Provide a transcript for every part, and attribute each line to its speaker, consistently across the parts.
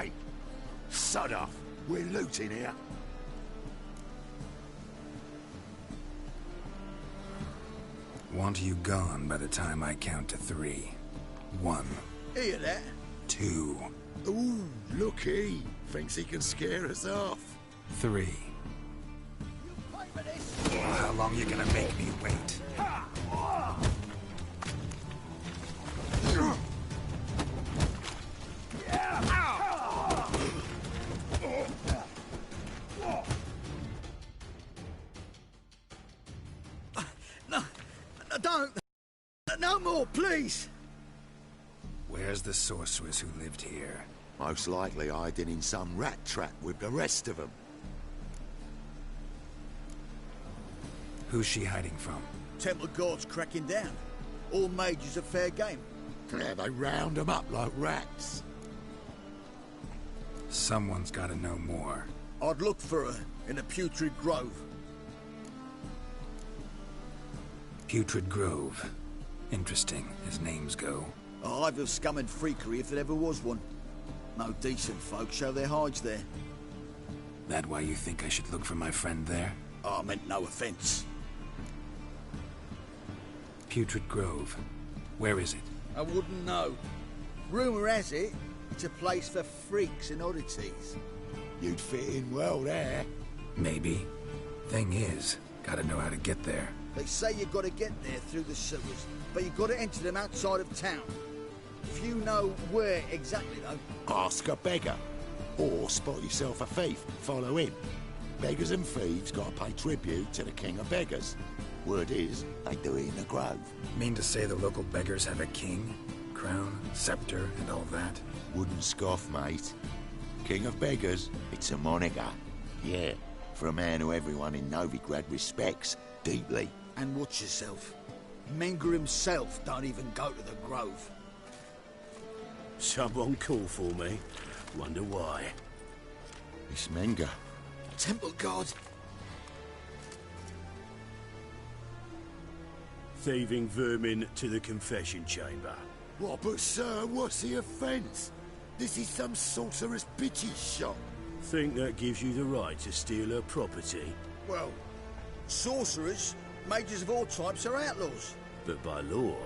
Speaker 1: Hey, sod off. We're looting here.
Speaker 2: Want you gone by the time I count to 3. 1.
Speaker 1: Hear that?
Speaker 2: 2.
Speaker 1: Ooh, looky. Thinks he can scare us off.
Speaker 2: 3. How long you gonna make me wait?
Speaker 1: No, don't. No more, please.
Speaker 2: Where's the sorceress who lived here?
Speaker 1: Most likely hiding in some rat trap with the rest of them.
Speaker 2: Who's she hiding from?
Speaker 3: Temple Guard's cracking down. All mages are fair game.
Speaker 1: Yeah, they round them up like rats.
Speaker 2: Someone's gotta know more.
Speaker 3: I'd look for her in the Putrid Grove.
Speaker 2: Putrid Grove. Interesting, as names go.
Speaker 3: A hive of scum and freakery if there ever was one. No decent folk show their hides there.
Speaker 2: That why you think I should look for my friend there?
Speaker 3: I meant no offence.
Speaker 2: Putrid Grove. Where is it?
Speaker 3: I wouldn't know. Rumour has it, it's a place for freaks and oddities.
Speaker 1: You'd fit in well there.
Speaker 2: Maybe. Thing is, gotta know how to get there.
Speaker 3: They say you gotta get there through the sewers, but you gotta enter them outside of town. If you know where exactly, though...
Speaker 1: Ask a beggar. Or spot yourself a thief, follow him. Beggars and thieves gotta pay tribute to the king of beggars. Word is, they do it in the grove.
Speaker 2: Mean to say the local beggars have a king, crown, scepter, and all that?
Speaker 1: Wouldn't scoff, mate. King of beggars, it's a moniker. Yeah, for a man who everyone in Novigrad respects deeply.
Speaker 3: And watch yourself. Menger himself don't even go to the grove.
Speaker 4: Someone call for me. Wonder why.
Speaker 1: It's Menger.
Speaker 3: Temple Guard.
Speaker 4: Thieving vermin to the confession chamber.
Speaker 1: What, but sir, what's the offence? This is some sorcerer's bitch's shop.
Speaker 4: Think that gives you the right to steal her property?
Speaker 3: Well, sorcerers, mages of all types are outlaws.
Speaker 4: But by law,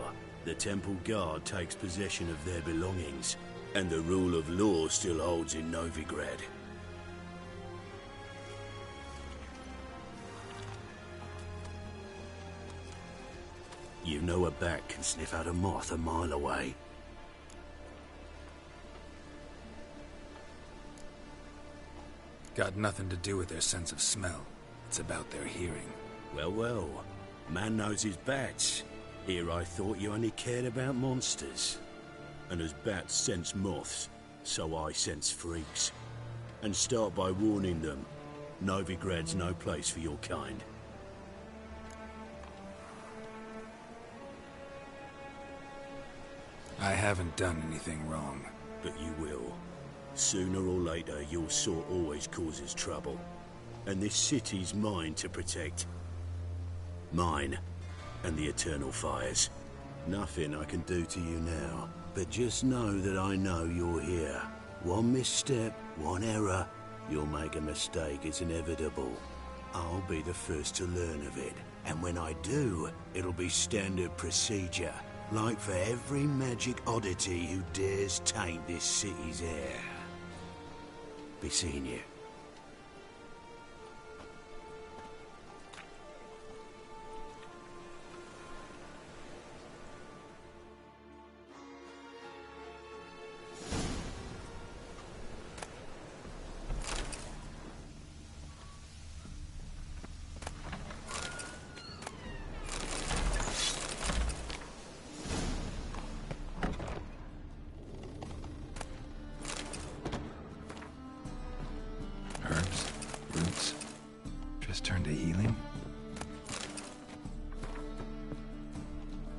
Speaker 4: the Temple Guard takes possession of their belongings, and the rule of law still holds in Novigrad. You know a bat can sniff out a moth a mile away.
Speaker 2: Got nothing to do with their sense of smell. It's about their hearing.
Speaker 4: Well, well. Man knows his bats. Here I thought you only cared about monsters. And as bats sense moths, so I sense freaks. And start by warning them. Novigrad's no place for your kind.
Speaker 2: I haven't done anything wrong.
Speaker 4: But you will. Sooner or later, your sort always causes trouble. And this city's mine to protect. Mine. And the Eternal Fires. Nothing I can do to you now. But just know that I know you're here. One misstep, one error. You'll make a mistake, it's inevitable. I'll be the first to learn of it. And when I do, it'll be standard procedure. Like for every magic oddity who dares taint this city's air. Be seeing you.
Speaker 2: Herbs, roots, just turned to healing.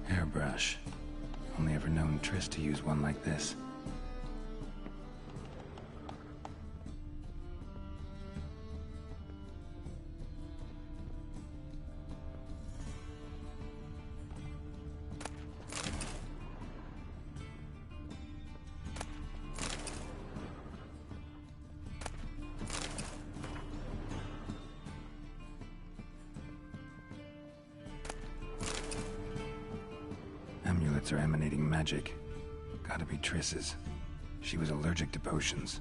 Speaker 2: Hairbrush. Only ever known Triss to use one like this. spots are emanating magic. Gotta be Triss's. She was allergic to potions.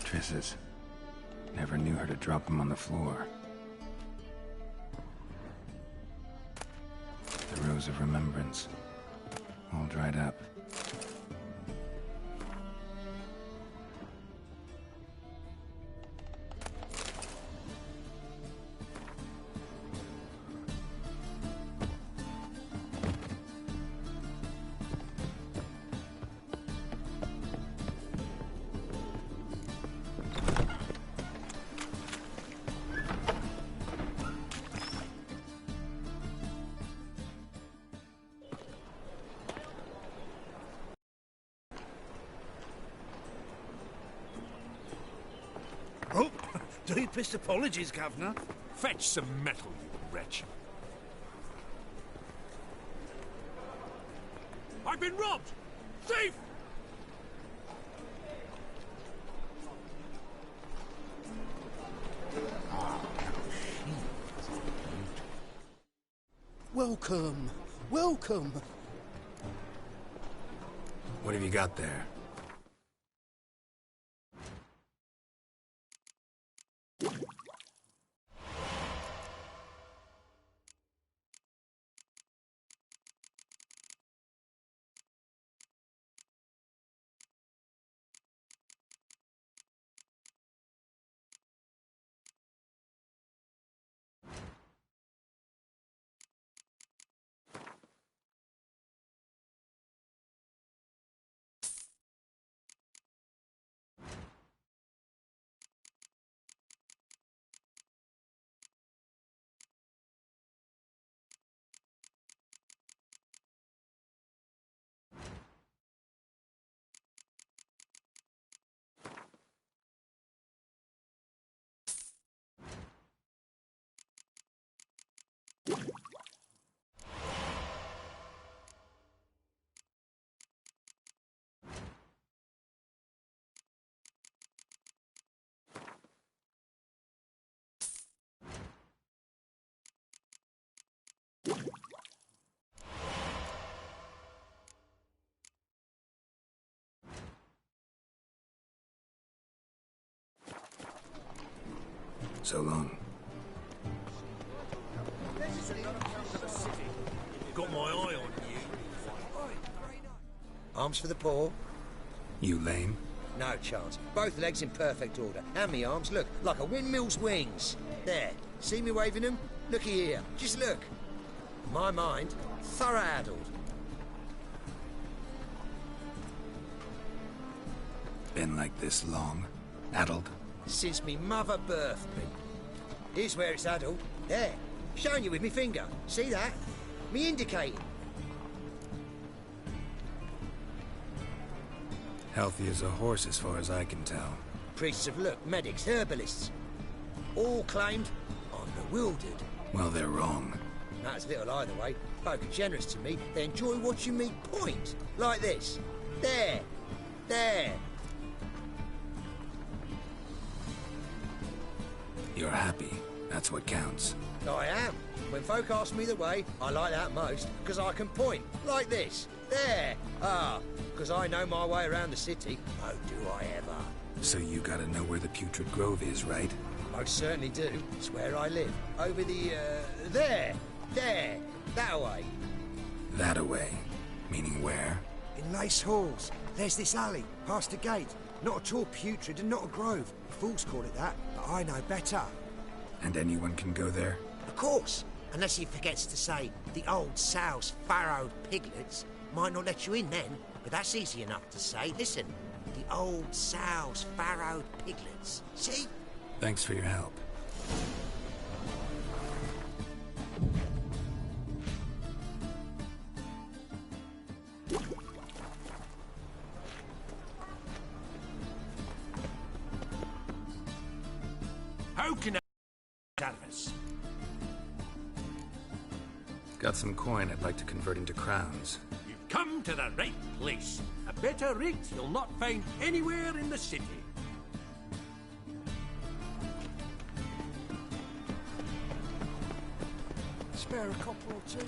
Speaker 2: Triss's. Never knew her to drop them on the floor. The Rose of Remembrance. All dried up.
Speaker 5: Oh, deepest apologies, Governor.
Speaker 6: Fetch some metal, you wretch. I've been robbed! Thief!
Speaker 7: Welcome, welcome.
Speaker 2: What have you got there? So long.
Speaker 6: Got my eye on you.
Speaker 8: Arms for the poor?
Speaker 2: You lame?
Speaker 8: No chance. Both legs in perfect order. And me arms, look, like a windmill's wings. There. See me waving them? Looky here. Just look. My mind, thorough addled.
Speaker 2: Been like this long? Addled?
Speaker 8: Since me mother birthed me. Here's where it's addled. There. Showing you with me finger. See that? Me indicating.
Speaker 2: Healthy as a horse as far as I can tell.
Speaker 8: Priests of look, medics, herbalists. All claimed I'm bewildered.
Speaker 2: Well, they're wrong.
Speaker 8: That's little either way. Folk are generous to me. They enjoy watching me point. Like this. There. There.
Speaker 2: You're happy. That's what counts.
Speaker 8: I am. When folk ask me the way, I like that most, because I can point. Like this. There. Ah, because I know my way around the city. Oh, do I ever.
Speaker 2: So you gotta know where the Putrid Grove is, right?
Speaker 8: Most certainly do. It's where I live. Over the, there. There. That way.
Speaker 2: That away. Meaning where?
Speaker 9: In Lace Halls. There's this alley, past the gate. Not at all putrid and not a grove. Fools call it that, but I know better.
Speaker 2: And anyone can go there?
Speaker 9: Of course. Unless he forgets to say the old sow's farrowed piglets. Might not let you in then, but that's easy enough to say. Listen, the old sow's farrowed piglets. See?
Speaker 2: Thanks for your help.
Speaker 6: choking out of us.
Speaker 2: Got some coin I'd like to convert into crowns.
Speaker 6: You've come to the right place. A better rate you'll not find anywhere in the city.
Speaker 3: Spare a copper or two.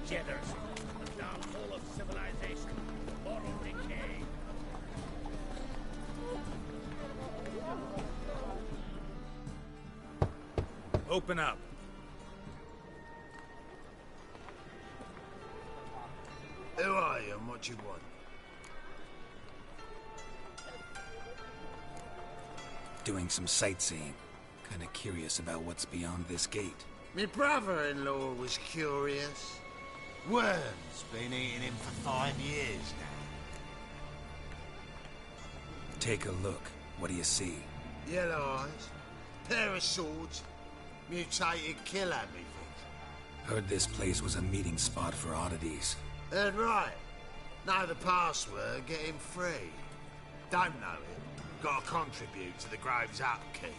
Speaker 6: Jitters. The downfall of civilization. Moral decay.
Speaker 2: Open up.
Speaker 3: Who are you and what you want?
Speaker 2: Doing some sightseeing. Kinda curious about what's beyond this gate.
Speaker 3: My brother-in-law was curious. Worm's been eating him for 5 years now.
Speaker 2: Take a look. What do you see?
Speaker 3: Yellow eyes, pair of swords, mutated killer, methinks.
Speaker 2: Heard this place was a meeting spot for oddities.
Speaker 3: Heard right. Know the password, get him free. Don't know it, gotta contribute to the Grove's upkeep.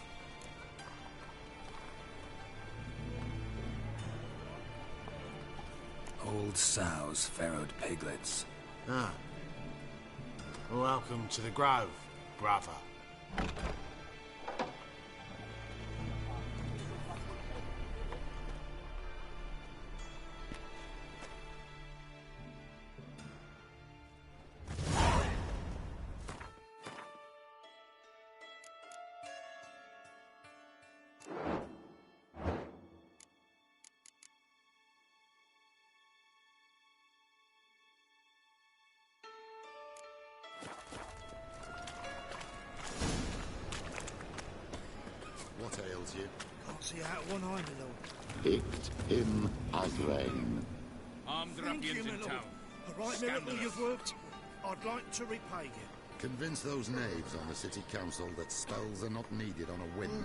Speaker 2: Old sows, farrowed piglets.
Speaker 3: Ah. Welcome to the Grove, brother.
Speaker 1: What ails you?
Speaker 5: Can't see out one eye, my lord.
Speaker 1: Picked him as rain.
Speaker 6: Armed
Speaker 5: Thank you,
Speaker 6: ruffians
Speaker 5: my
Speaker 6: in
Speaker 5: lord.
Speaker 6: town.
Speaker 5: A right miracle you've worked. I'd like to repay you.
Speaker 1: Convince those knaves on the city council that spells are not needed on a whim,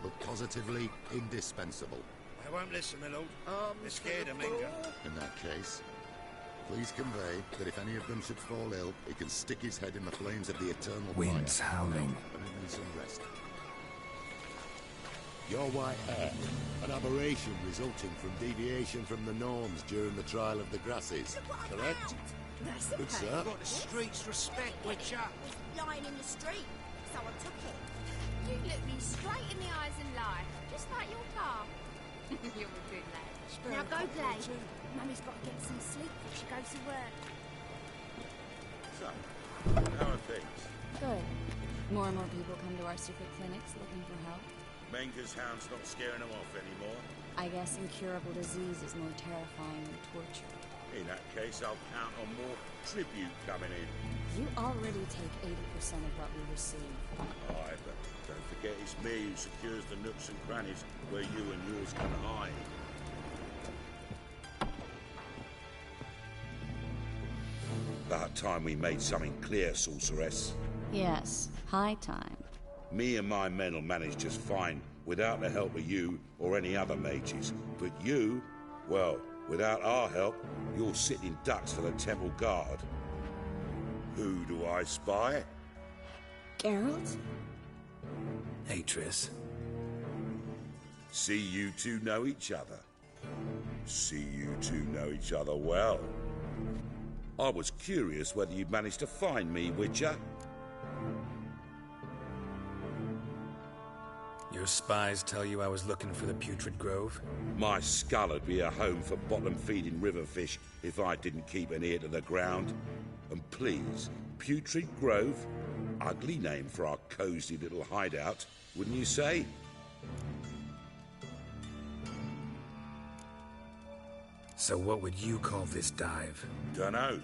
Speaker 1: but positively indispensable.
Speaker 5: They won't listen, my lord. They're scared of Minga.
Speaker 1: In that case, please convey that if any of them should fall ill, he can stick his head in the flames of the eternal
Speaker 2: Winds
Speaker 1: fire.
Speaker 2: howling.
Speaker 1: And he needs some rest. Your white hair, an aberration resulting from deviation from the norms during the trial of the grasses, correct?
Speaker 10: That's
Speaker 1: Good,
Speaker 10: okay.
Speaker 1: sir.
Speaker 8: Got the streets respect, Witcher.
Speaker 10: It was lying in the street, so I took it. You look me straight in the eyes and lie, just like your car. You're a good lad. Now go play. Mummy's got to get some sleep before she goes to work.
Speaker 1: So, how are things?
Speaker 11: Good. More and more people come to our secret clinics looking for help.
Speaker 1: Menger's hound's not scaring them off anymore.
Speaker 11: I guess incurable disease is more terrifying than torture.
Speaker 1: In that case, I'll count on more tribute coming in.
Speaker 11: You already take 80% of what we receive.
Speaker 1: Aye, but don't forget it's me who secures the nooks and crannies where you and yours can hide. About time we made something clear, sorceress.
Speaker 11: Yes, high time.
Speaker 1: Me and my men will manage just fine without the help of you or any other mages. But you, well, without our help, you're sitting ducks for the temple guard. Who do I spy?
Speaker 11: Geralt?
Speaker 2: Hey, Triss.
Speaker 1: See you two know each other. See you two know each other well. I was curious whether you'd managed to find me, Witcher.
Speaker 2: Your spies tell you I was looking for the Putrid Grove?
Speaker 1: My skull'd be a home for bottom-feeding river fish if I didn't keep an ear to the ground. And please, Putrid Grove? Ugly name for our cosy little hideout, wouldn't you say?
Speaker 2: So what would you call this dive?
Speaker 1: Dunno.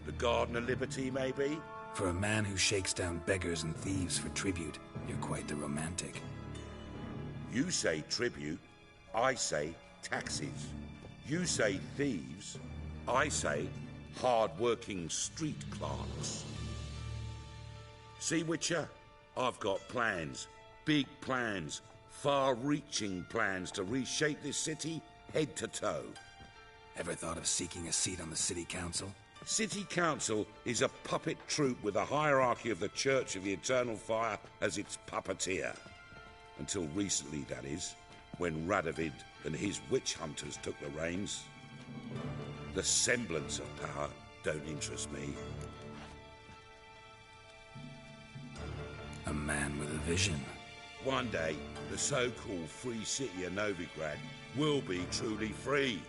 Speaker 1: The Garden of Liberty, maybe?
Speaker 2: For a man who shakes down beggars and thieves for tribute, you're quite the romantic.
Speaker 1: You say tribute. I say taxes. You say thieves. I say hard-working street clerks. See, Witcher? I've got plans. Big plans. Far-reaching plans to reshape this city head to toe.
Speaker 2: Ever thought of seeking a seat on the city council?
Speaker 1: City Council is a puppet troupe with a hierarchy of the Church of the Eternal Fire as its puppeteer. Until recently, that is, when Radovid and his witch hunters took the reins. The semblance of power don't interest me.
Speaker 2: A man with a vision.
Speaker 1: One day, the so-called free city of Novigrad will be truly free.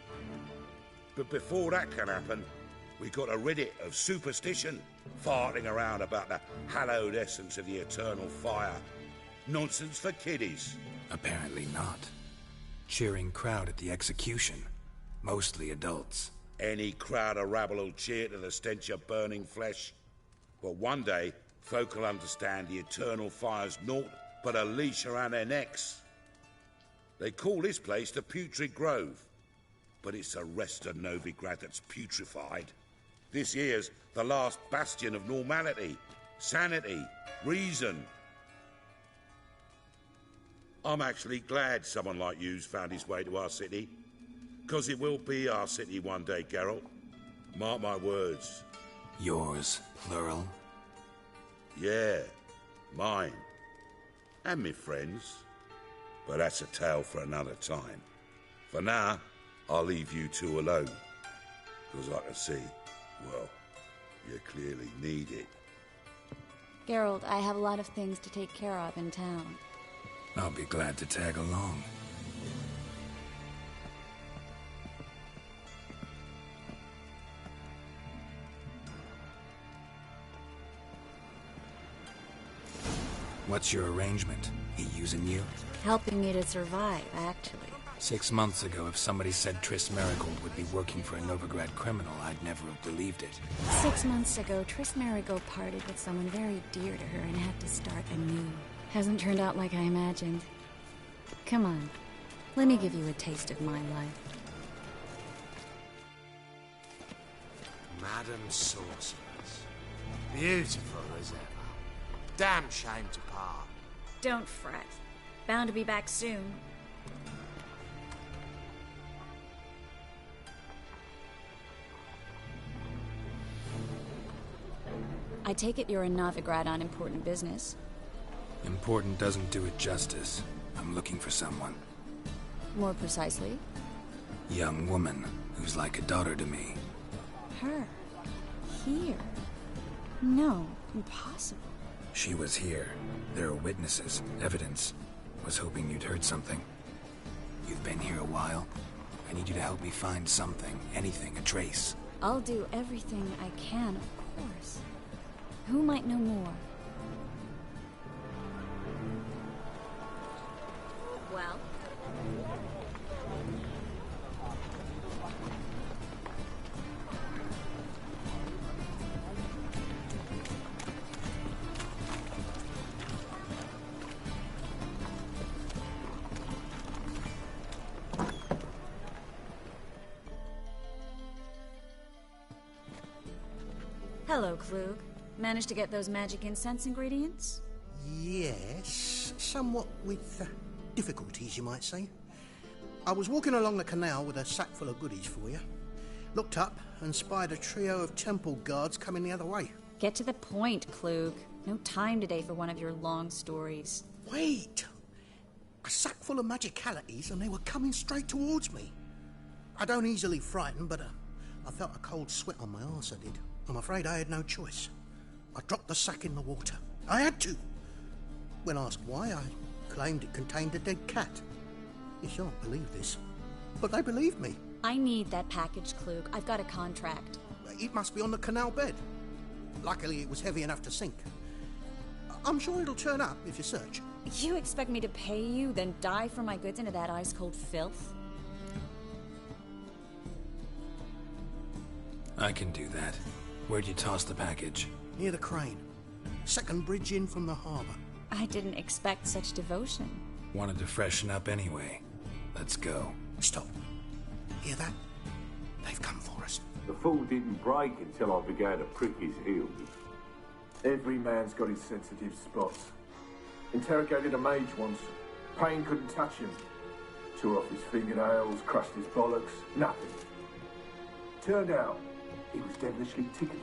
Speaker 1: But before that can happen, we got to rid it of superstition, farting around about the hallowed essence of the eternal fire. Nonsense for kiddies.
Speaker 2: Apparently not. Cheering crowd at the execution. Mostly adults.
Speaker 1: Any crowd of rabble will cheer to the stench of burning flesh. But one day, folk will understand the eternal fire's naught but a leash around their necks. They call this place the Putrid Grove. But it's the rest of Novigrad that's putrefied. This here's the last bastion of normality, sanity, reason. I'm actually glad someone like you's found his way to our city. 'Cause it will be our city one day, Geralt. Mark my words.
Speaker 2: Yours, plural?
Speaker 1: Yeah, mine. And me friends. But that's a tale for another time. For now, I'll leave you two alone. 'Cause I can see, well, you clearly need it.
Speaker 11: Geralt, I have a lot of things to take care of in town.
Speaker 2: I'll be glad to tag along. What's your arrangement? He using you?
Speaker 11: Helping me to survive, actually.
Speaker 2: 6 months ago, if somebody said Triss Merigold would be working for a Novigrad criminal, I'd never have believed it.
Speaker 11: 6 months ago, Triss Merigold parted with someone very dear to her and had to start anew. Hasn't turned out like I imagined. Come on, let me give you a taste of my life.
Speaker 9: Madam Sorceress. Beautiful as ever. Damn shame to part.
Speaker 11: Don't fret. Bound to be back soon. I take it you're in Novigrad on important business.
Speaker 2: Important doesn't do it justice. I'm looking for someone.
Speaker 11: More precisely?
Speaker 2: Young woman who's like a daughter to me.
Speaker 11: Her? Here? No, impossible.
Speaker 2: She was here. There are witnesses, evidence. Was hoping you'd heard something. You've been here a while. I need you to help me find something, anything, a trace.
Speaker 11: I'll do everything I can, of course. Who might know more? Well? Hello, Klug. Managed to get those magic incense ingredients?
Speaker 7: Yes, somewhat with difficulties, you might say. I was walking along the canal with a sack full of goodies for you. Looked up and spied a trio of temple guards coming the other way.
Speaker 11: Get to the point, Klug. No time today for one of your long stories.
Speaker 7: Wait! A sack full of magicalities and they were coming straight towards me. I don't easily frighten, but I felt a cold sweat on my arse, I did. I'm afraid I had no choice. I dropped the sack in the water. I had to. When asked why, I claimed it contained a dead cat. You shan't believe this, but they believed me.
Speaker 11: I need that package, Klug. I've got a contract.
Speaker 7: It must be on the canal bed. Luckily, it was heavy enough to sink. I'm sure it'll turn up if you search.
Speaker 11: You expect me to pay you, then dive for my goods into that ice-cold filth?
Speaker 2: I can do that. Where'd you toss the package?
Speaker 7: Near the crane. Second bridge in from the harbour.
Speaker 11: I didn't expect such devotion.
Speaker 2: Wanted to freshen up anyway. Let's go.
Speaker 7: Stop. Hear that? They've come for us.
Speaker 12: The fall didn't break until I began to prick his heels.
Speaker 13: Every man's got his sensitive spots. Interrogated a mage once. Pain couldn't touch him. Tore off his fingernails, crushed his bollocks, nothing. Turned out, he was devilishly ticklish.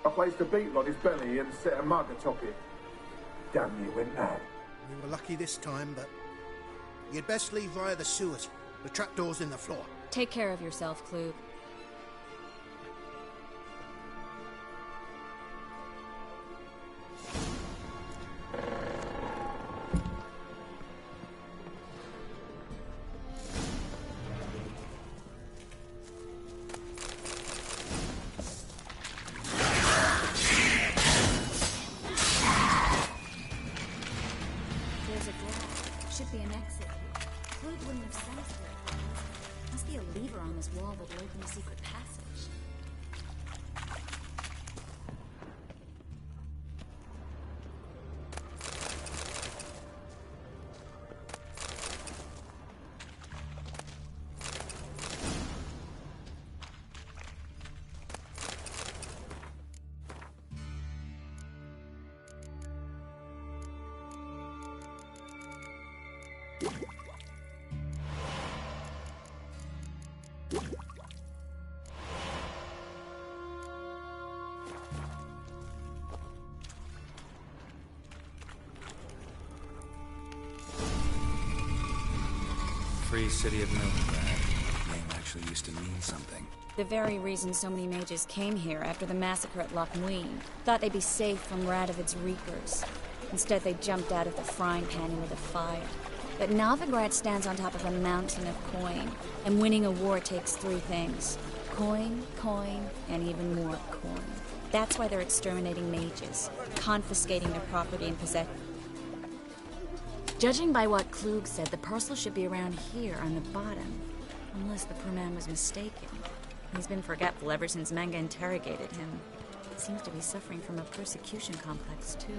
Speaker 13: I placed a beetle on his belly and set a mug atop it. Damn near went mad.
Speaker 7: We were lucky this time, but you'd best leave via the sewers. The trapdoor's in the floor.
Speaker 11: Take care of yourself, Klug.
Speaker 2: Free City of Novigrad. Name actually used to mean something.
Speaker 11: The very reason so many mages came here after the massacre at Loch Muin. Thought they'd be safe from Radovid's reapers. Instead, they jumped out of the frying pan into the fire. But Novigrad stands on top of a mountain of coin, and winning a war takes three things. Coin, coin, and even more coin. That's why they're exterminating mages, confiscating their property and possessions. Judging by what Klug said, the parcel should be around here on the bottom. Unless the poor man was mistaken. He's been forgetful ever since Manga interrogated him. Seems to be suffering from a persecution complex, too.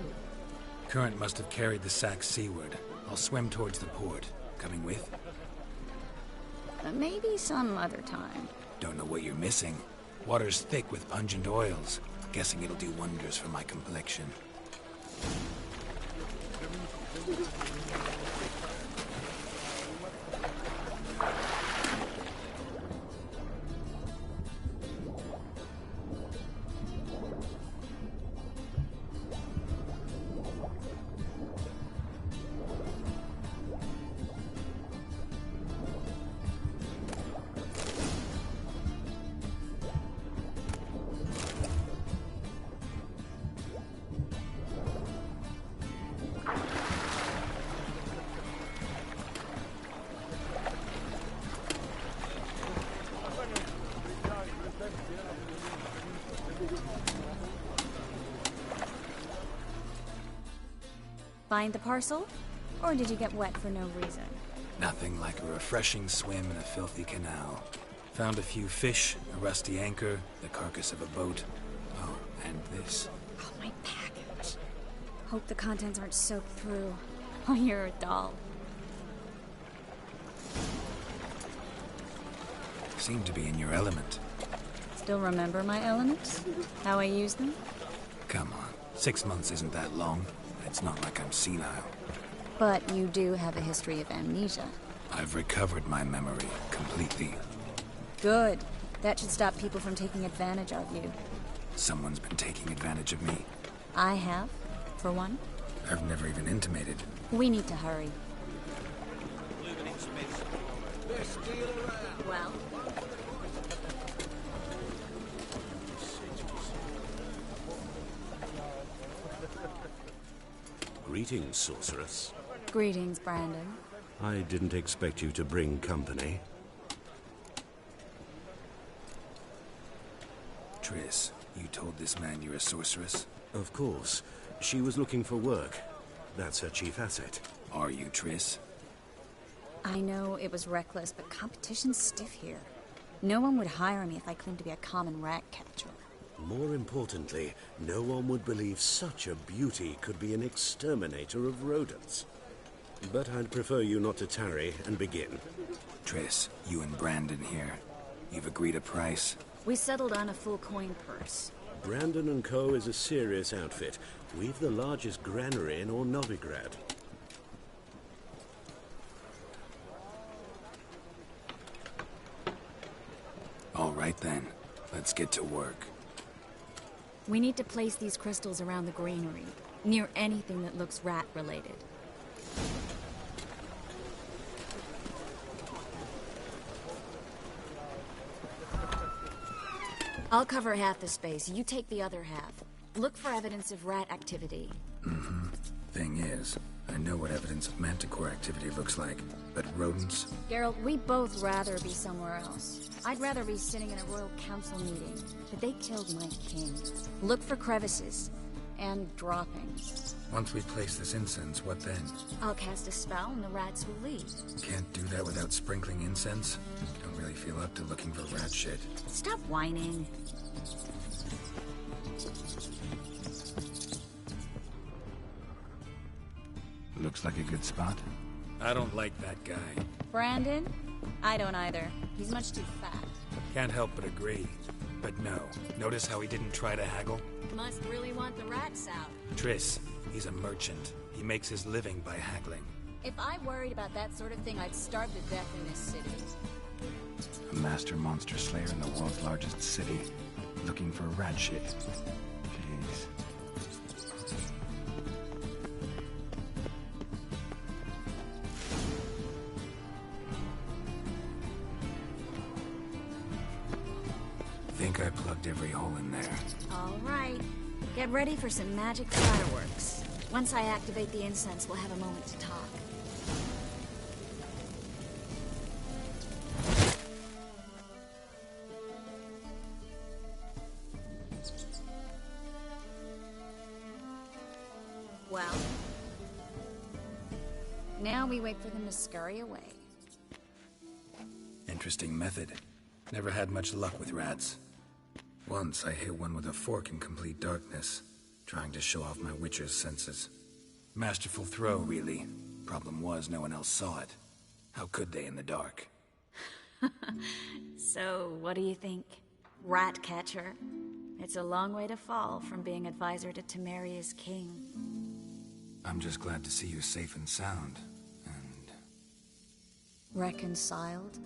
Speaker 2: Current must have carried the sack seaward. I'll swim towards the port. Coming with?
Speaker 11: Maybe some other time.
Speaker 2: Don't know what you're missing. Water's thick with pungent oils. Guessing it'll do wonders for my complexion.
Speaker 11: Find the parcel? Or did you get wet for no reason?
Speaker 2: Nothing like a refreshing swim in a filthy canal. Found a few fish, a rusty anchor, the carcass of a boat. Oh, and this.
Speaker 11: Oh, my package. Hope the contents aren't soaked through. Oh, you're a doll.
Speaker 2: Seem to be in your element.
Speaker 11: Still remember my elements? How I use them?
Speaker 2: Come on. 6 months isn't that long. It's not like I'm senile.
Speaker 11: But you do have a history of amnesia.
Speaker 2: I've recovered my memory completely.
Speaker 11: Good. That should stop people from taking advantage of you.
Speaker 2: Someone's been taking advantage of me.
Speaker 11: I have, for one.
Speaker 2: I've never even intimated.
Speaker 11: We need to hurry. Well?
Speaker 4: Greetings, sorceress.
Speaker 11: Greetings, Brandon.
Speaker 4: I didn't expect you to bring company.
Speaker 2: Triss, you told this man you're a sorceress?
Speaker 4: Of course. She was looking for work. That's her chief asset.
Speaker 2: Are you, Triss?
Speaker 11: I know it was reckless, but competition's stiff here. No one would hire me if I claimed to be a common rat catcher.
Speaker 4: More importantly, no one would believe such a beauty could be an exterminator of rodents. But I'd prefer you not to tarry and begin.
Speaker 2: Triss, you and Brandon here. You've agreed a price?
Speaker 11: We settled on a full coin purse.
Speaker 4: Brandon and Co. is a serious outfit. We've the largest granary in all Novigrad.
Speaker 2: All right then. Let's get to work.
Speaker 11: We need to place these crystals around the granary, near anything that looks rat-related. I'll cover half the space, you take the other half. Look for evidence of rat activity.
Speaker 2: Mm-hmm. Thing is, I know what evidence of manticore activity looks like, but rodents?
Speaker 11: Geralt, we'd both rather be somewhere else. I'd rather be sitting in a royal council meeting, but they killed my king. Look for crevices, and droppings.
Speaker 2: Once we place this incense, what then?
Speaker 11: I'll cast a spell and the rats will leave.
Speaker 2: Can't do that without sprinkling incense? Don't really feel up to looking for rat shit.
Speaker 11: Stop whining.
Speaker 2: Looks like a good spot.
Speaker 14: I don't like that guy.
Speaker 11: Brandon? I don't either. He's much too fat.
Speaker 14: Can't help but agree. But no, notice how he didn't try to haggle?
Speaker 11: Must really want the rats out.
Speaker 14: Triss, he's a merchant. He makes his living by haggling.
Speaker 11: If I worried about that sort of thing, I'd starve to death in this city.
Speaker 2: A master monster slayer in the world's largest city. Looking for rat shit. Jeez. Think I plugged every hole in there.
Speaker 11: All right. Get ready for some magic fireworks. Once I activate the incense, we'll have a moment to talk. Well, now we wait for them to scurry away.
Speaker 2: Interesting method. Never had much luck with rats. Once I hit one with a fork in complete darkness, trying to show off my witcher's senses. Masterful throw, really. Problem was, no one else saw it. How could they in the dark?
Speaker 11: So, what do you think? Rat catcher? It's a long way to fall from being advisor to Temeria's king.
Speaker 2: I'm just glad to see you safe and sound, and...
Speaker 11: Reconciled?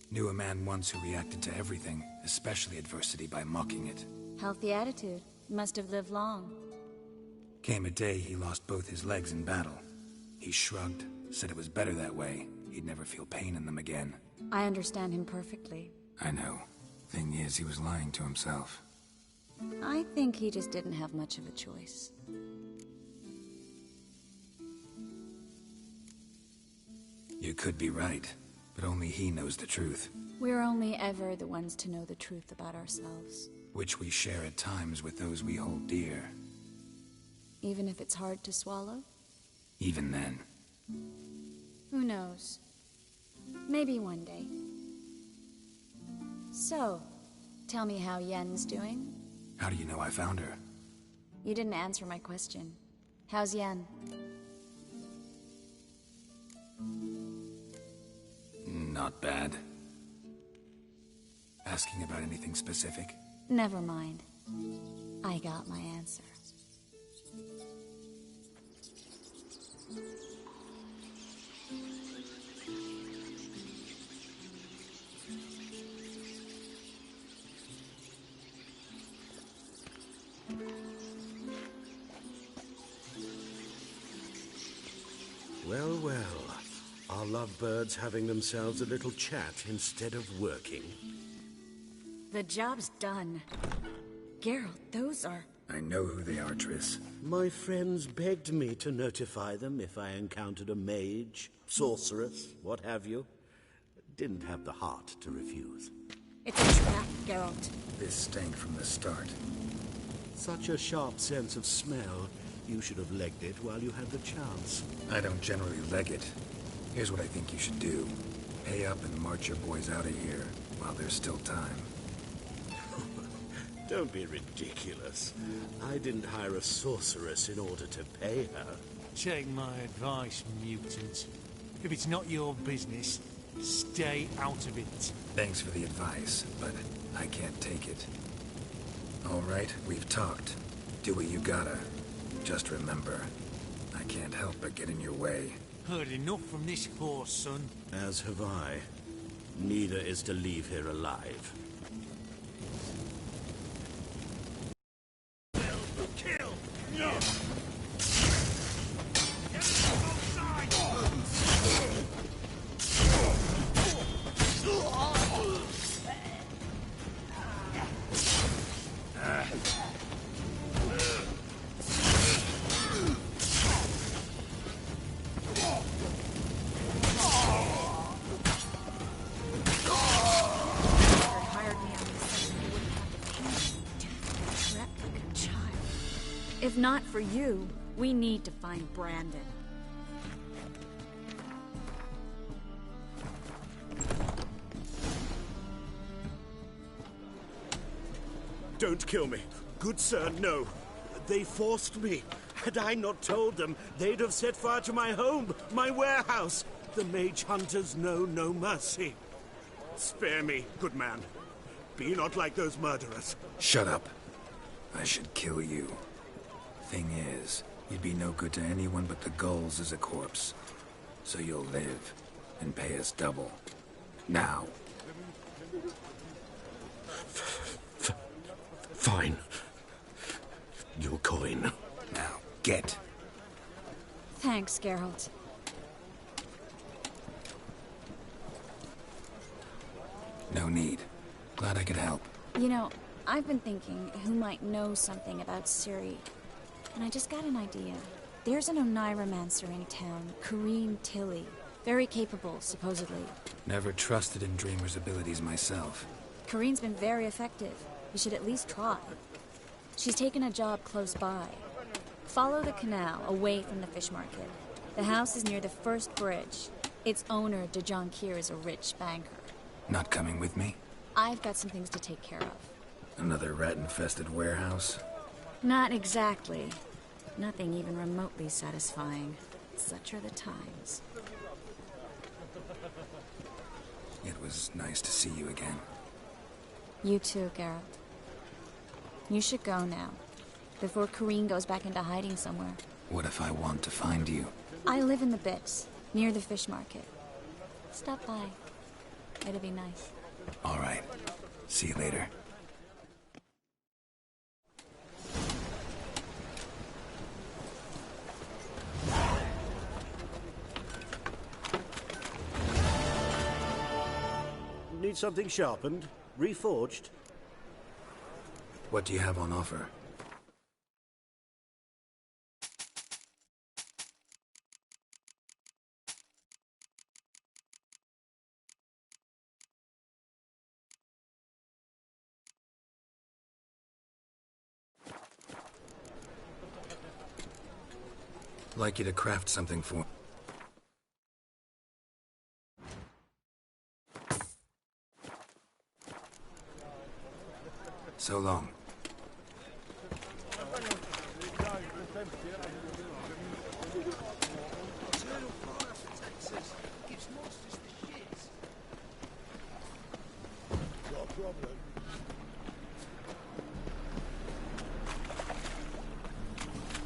Speaker 2: Knew a man once who reacted to everything, especially adversity, by mocking it.
Speaker 11: Healthy attitude. Must have lived long.
Speaker 2: Came a day he lost both his legs in battle. He shrugged, said it was better that way. He'd never feel pain in them again.
Speaker 11: I understand him perfectly.
Speaker 2: I know. Thing is, he was lying to himself.
Speaker 11: I think he just didn't have much of a choice.
Speaker 2: You could be right, but only he knows the truth.
Speaker 11: We're only ever the ones to know the truth about ourselves.
Speaker 2: Which we share at times with those we hold dear.
Speaker 11: Even if it's hard to swallow?
Speaker 2: Even then.
Speaker 11: Who knows? Maybe one day. So, tell me how Yen's doing?
Speaker 2: How do you know I found her?
Speaker 11: You didn't answer my question. How's Yen?
Speaker 2: Not bad. Asking about anything specific?
Speaker 11: Never mind. I got my answer.
Speaker 4: Well, well. Are lovebirds having themselves a little chat instead of working?
Speaker 11: The job's done. Geralt, those are...
Speaker 2: I know who they are, Triss.
Speaker 4: My friends begged me to notify them if I encountered a mage, sorceress, what have you. Didn't have the heart to refuse.
Speaker 11: It's a trap, Geralt.
Speaker 2: This stank from the start.
Speaker 4: Such a sharp sense of smell. You should have legged it while you had the chance.
Speaker 2: I don't generally leg it. Here's what I think you should do. Pay up and march your boys out of here while there's still time.
Speaker 4: Don't be ridiculous. I didn't hire a sorceress in order to pay her.
Speaker 5: Take my advice, mutant. If it's not your business, stay out of it.
Speaker 2: Thanks for the advice, but I can't take it. All right, we've talked. Do what you gotta. Just remember, I can't help but get in your way.
Speaker 5: Heard enough from this horse, son.
Speaker 4: As have I. Neither is to leave here alive.
Speaker 5: Kill!
Speaker 11: If not for you, we need to find Brandon.
Speaker 4: Don't kill me. Good sir, no. They forced me. Had I not told them, they'd have set fire to my home, my warehouse. The mage hunters know no mercy. Spare me, good man. Be not like those murderers.
Speaker 2: Shut up. I should kill you. Thing is, you'd be no good to anyone but the gulls as a corpse. So you'll live, and pay us double. Now.
Speaker 4: Fine. Your coin.
Speaker 2: Now, get.
Speaker 11: Thanks, Geralt.
Speaker 2: No need. Glad I could help.
Speaker 11: You know, I've been thinking who might know something about Ciri. And I just got an idea. There's an Oneiromancer in town, Corrine Tilly. Very capable, supposedly.
Speaker 2: Never trusted in Dreamer's abilities myself.
Speaker 11: Corrine's been very effective. You should at least try. She's taken a job close by. Follow the canal, away from the fish market. The house is near the first bridge. Its owner, de Jonquière, is a rich banker.
Speaker 2: Not coming with me?
Speaker 11: I've got some things to take care of.
Speaker 2: Another rat-infested warehouse?
Speaker 11: Not exactly. Nothing even remotely satisfying. Such are the times.
Speaker 2: It was nice to see you again.
Speaker 11: You too, Geralt. You should go now, before Corrine goes back into hiding somewhere.
Speaker 2: What if I want to find you?
Speaker 11: I live in the Bits, near the fish market. Stop by. It'll be nice.
Speaker 2: All right. See you later.
Speaker 4: Need something sharpened? Reforged?
Speaker 2: What do you have on offer? Like you to craft something for... So long.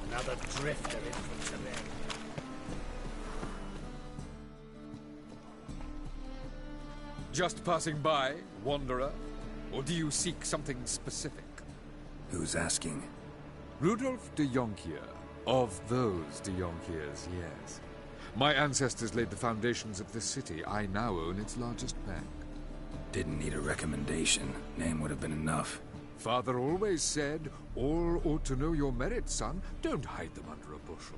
Speaker 5: Another drifter in from Tibet.
Speaker 15: Just passing by, wanderer? Or do you seek something specific?
Speaker 2: Who's asking?
Speaker 15: Rudolf de Jonquière. Of those de Jonquières, yes. My ancestors laid the foundations of this city. I now own its largest bank.
Speaker 2: Didn't need a recommendation. Name would have been enough.
Speaker 15: Father always said, all ought to know your merits, son. Don't hide them under a bushel.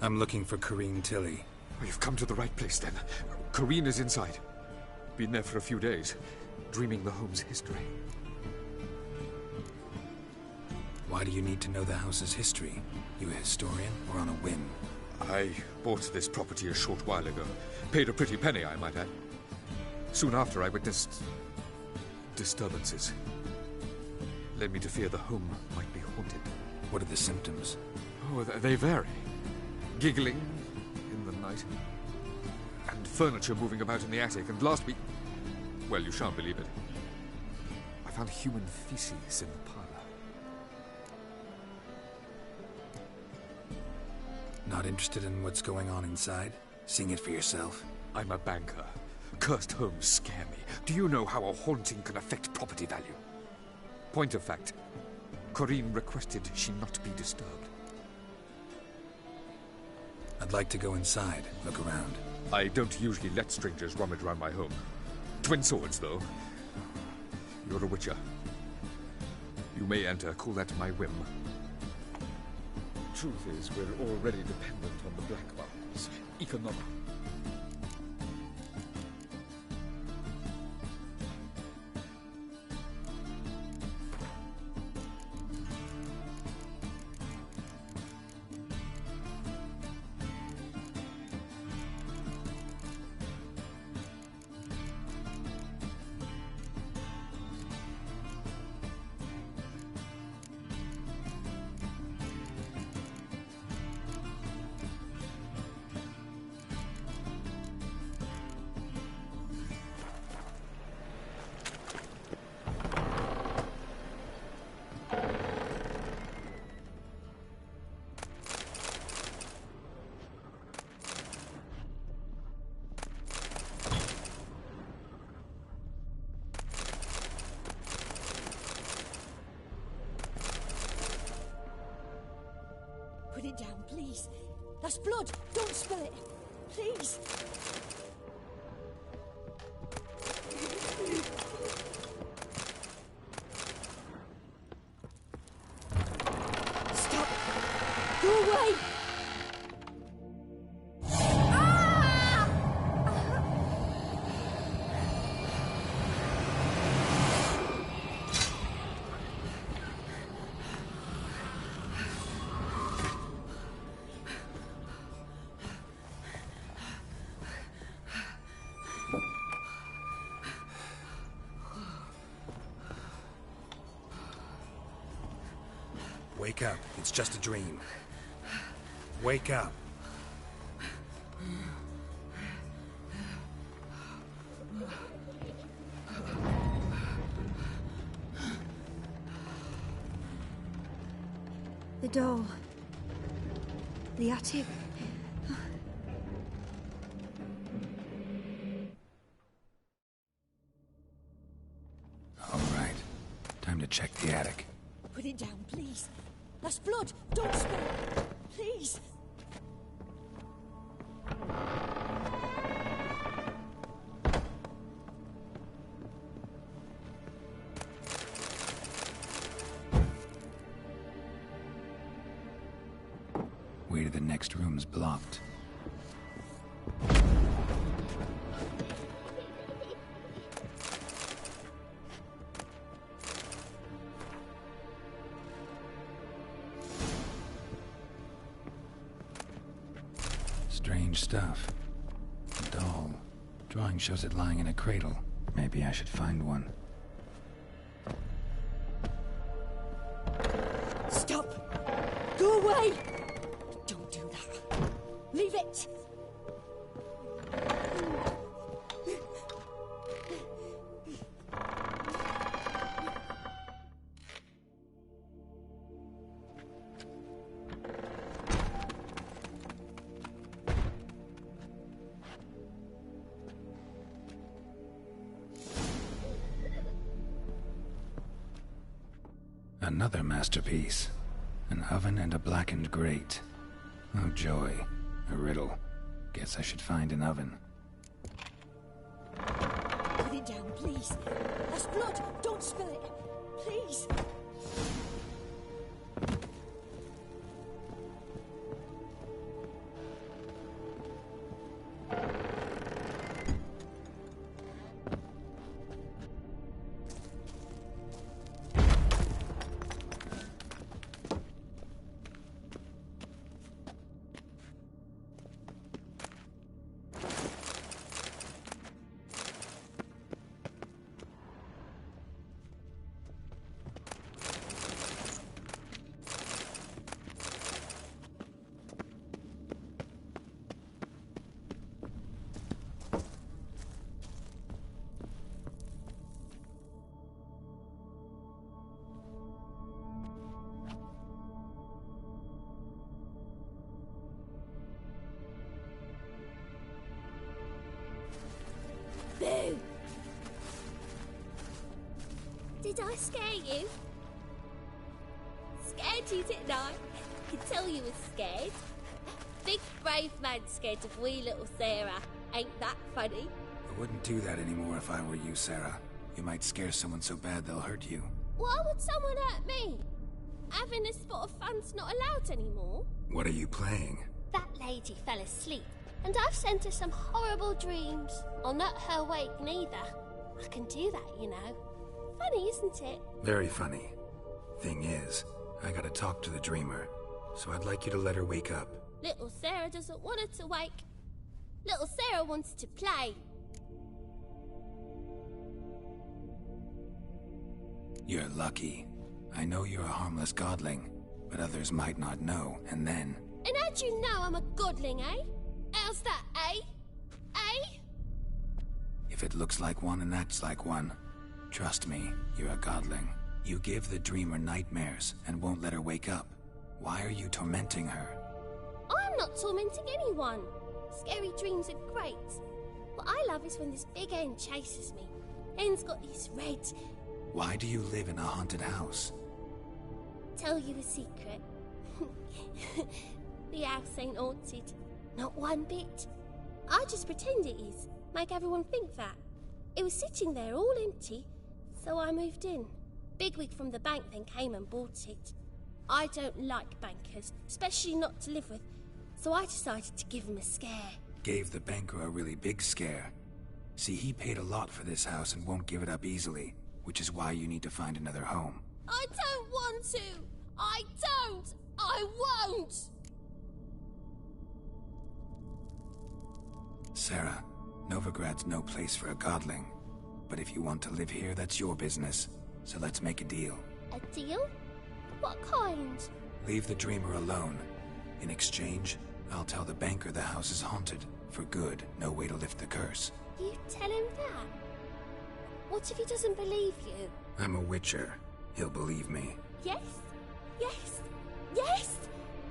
Speaker 2: I'm looking for Corrine Tilly.
Speaker 15: Oh, you've come to the right place, then. Corrine is inside. Been there for a few days, dreaming the home's history.
Speaker 2: Why do you need to know the house's history? You a historian, or on a whim?
Speaker 15: I bought this property a short while ago. Paid a pretty penny, I might add. Soon after, I witnessed... Disturbances. Led me to fear the home might be haunted.
Speaker 2: What are the symptoms?
Speaker 15: Oh, they vary. Giggling in the night. And furniture moving about in the attic. And last week... Well, you shan't believe it. I found human feces in the parlor.
Speaker 2: Not interested in what's going on inside? Seeing it for yourself?
Speaker 15: I'm a banker. Cursed homes scare me. Do you know how a haunting can affect property value? Point of fact, Corinne requested she not be disturbed.
Speaker 2: I'd like to go inside, look around.
Speaker 15: I don't usually let strangers rummage around my home. Twin swords, though. You're a witcher. You may enter, call that my whim. Truth is, we're already dependent on the Black Mountains. Economic.
Speaker 16: Put it down, please. That's blood. Don't spill it. Please. Stop. Go away.
Speaker 2: Wake up. It's just a dream. Wake up.
Speaker 16: The door. The attic.
Speaker 2: All right. Time to check the attic.
Speaker 16: Put it down, please. That's blood. Don't spill it. Please.
Speaker 2: Way to the next room's blocked. Strange stuff. A doll. Drawing shows it lying in a cradle. Maybe I should find one.
Speaker 16: Stop! Go away! Don't do that. Leave it!
Speaker 2: Another masterpiece. An oven and a blackened grate. Oh joy. A riddle. Guess I should find an oven.
Speaker 16: Put it down, please. That's blood. Don't spill it. Please.
Speaker 17: scare you. Scared you, didn't I? I could tell you were scared. Big brave man scared of wee little Sarah. Ain't that funny?
Speaker 2: I wouldn't do that anymore if I were you, Sarah. You might scare someone so bad they'll hurt you.
Speaker 17: Why would someone hurt me? Having a spot of fun's not allowed anymore.
Speaker 2: What are you playing?
Speaker 17: That lady fell asleep, and I've sent her some horrible dreams. I'll not her wake neither. I can do that, you know. Funny, isn't it?
Speaker 2: Very funny. Thing is, I gotta talk to the dreamer, so I'd like you to let her wake up.
Speaker 17: Little Sarah doesn't want her to wake. Little Sarah wants to play.
Speaker 2: You're lucky. I know you're a harmless godling, but others might not know, and then...
Speaker 17: And how'd you know I'm a godling, eh? How's that, eh? Eh?
Speaker 2: If it looks like one and acts like one, trust me, you're a godling. You give the dreamer nightmares and won't let her wake up. Why are you tormenting her?
Speaker 17: I'm not tormenting anyone. Scary dreams are great. What I love is when this big hen chases me. Hen's got these red...
Speaker 2: Why do you live in a haunted house?
Speaker 17: Tell you a secret. The house ain't haunted. Not one bit. I just pretend it is. Make everyone think that. It was sitting there all empty, so I moved in. Bigwig from the bank then came and bought it. I don't like bankers, especially not to live with, so I decided to give him a scare.
Speaker 2: Gave the banker a really big scare. See, he paid a lot for this house and won't give it up easily, which is why you need to find another home.
Speaker 17: I don't want to! I don't! I won't!
Speaker 2: Sarah, Novigrad's no place for a godling. But if you want to live here, that's your business. So let's make a deal.
Speaker 17: A deal? What kind?
Speaker 2: Leave the dreamer alone. In exchange, I'll tell the banker the house is haunted. For good, no way to lift the curse.
Speaker 17: You tell him that? What if he doesn't believe you?
Speaker 2: I'm a witcher. He'll believe me.
Speaker 17: Yes? Yes? Yes!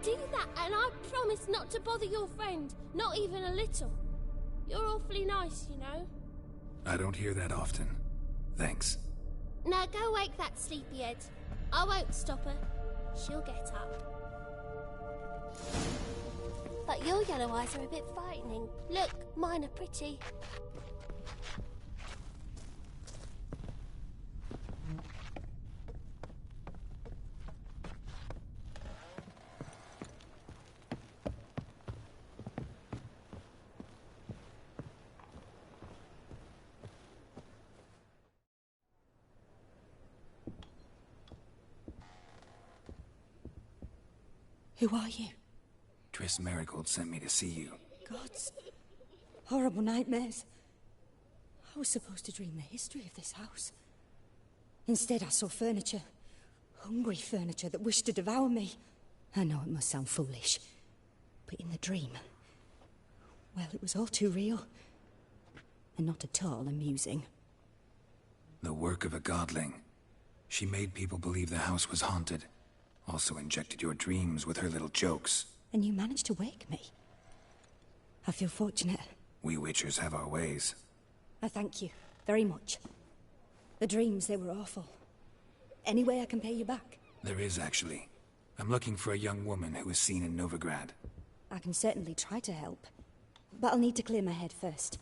Speaker 17: Do that, and I promise not to bother your friend. Not even a little. You're awfully nice, you know.
Speaker 2: I don't hear that often. Thanks.
Speaker 17: Now go wake that sleepyhead. I won't stop her. She'll get up. But your yellow eyes are a bit frightening. Look, mine are pretty.
Speaker 16: Who are you?
Speaker 2: Triss Merigold sent me to see you.
Speaker 16: Gods. Horrible nightmares. I was supposed to dream the history of this house. Instead, I saw furniture. Hungry furniture that wished to devour me. I know it must sound foolish, but in the dream, well, it was all too real. And not at all amusing.
Speaker 2: The work of a godling. She made people believe the house was haunted. Also injected your dreams with her little jokes.
Speaker 16: And you managed to wake me. I feel fortunate.
Speaker 2: We witchers have our ways.
Speaker 16: I thank you very much. The dreams, they were awful. Any way I can pay you back?
Speaker 2: There is, actually. I'm looking for a young woman who was seen in Novigrad.
Speaker 16: I can certainly try to help. But I'll need to clear my head first.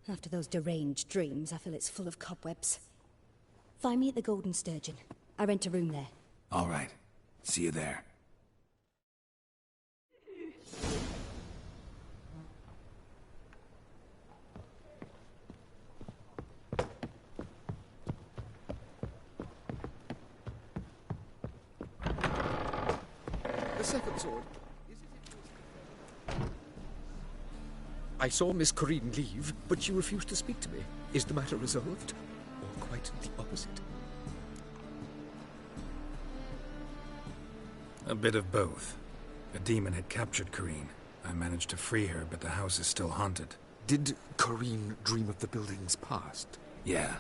Speaker 16: After those deranged dreams, I feel it's full of cobwebs. Find me at the Golden Sturgeon. I rent a room there.
Speaker 2: All right. See you there.
Speaker 15: The second sword. I saw Miss Corinne leave, but she refused to speak to me. Is the matter resolved? Or quite the opposite?
Speaker 2: A bit of both. A demon had captured Corinne. I managed to free her, but the house is still haunted.
Speaker 15: Did Corinne dream of the building's past?
Speaker 2: Yeah.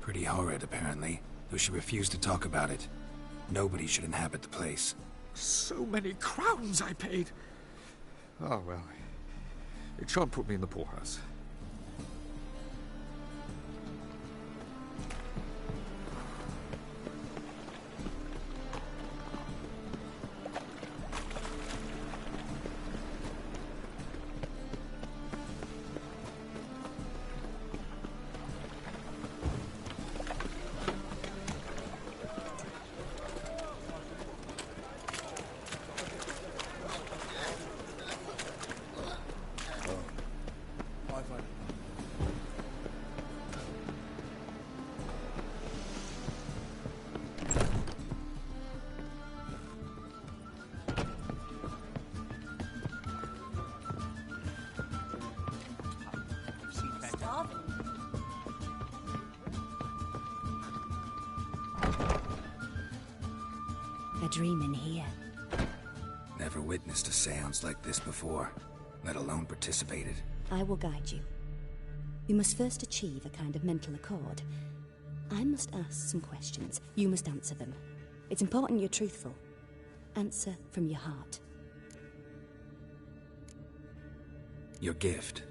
Speaker 2: Pretty horrid, apparently, though she refused to talk about it. Nobody should inhabit the place.
Speaker 15: So many crowns I paid! Oh, well. It shan't put me in the poorhouse.
Speaker 16: A dream in here.
Speaker 2: Never witnessed a seance like this before, let alone participated.
Speaker 16: I will guide you. You must first achieve a kind of mental accord. I must ask some questions. You must answer them. It's important you're truthful. Answer from your heart.
Speaker 2: Your gift.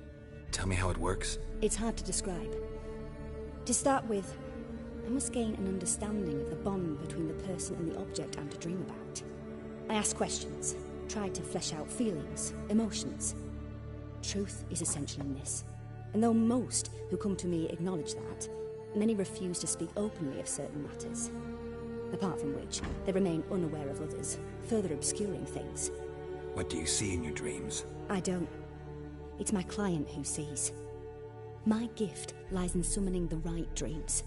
Speaker 2: Tell me how it works.
Speaker 16: It's hard to describe. To start with, I must gain an understanding of the bond between the person and the object I'm to dream about. I ask questions, try to flesh out feelings, emotions. Truth is essential in this. And though most who come to me acknowledge that, many refuse to speak openly of certain matters. Apart from which, they remain unaware of others, further obscuring things.
Speaker 2: What do you see in your dreams?
Speaker 16: I don't. It's my client who sees. My gift lies in summoning the right dreams.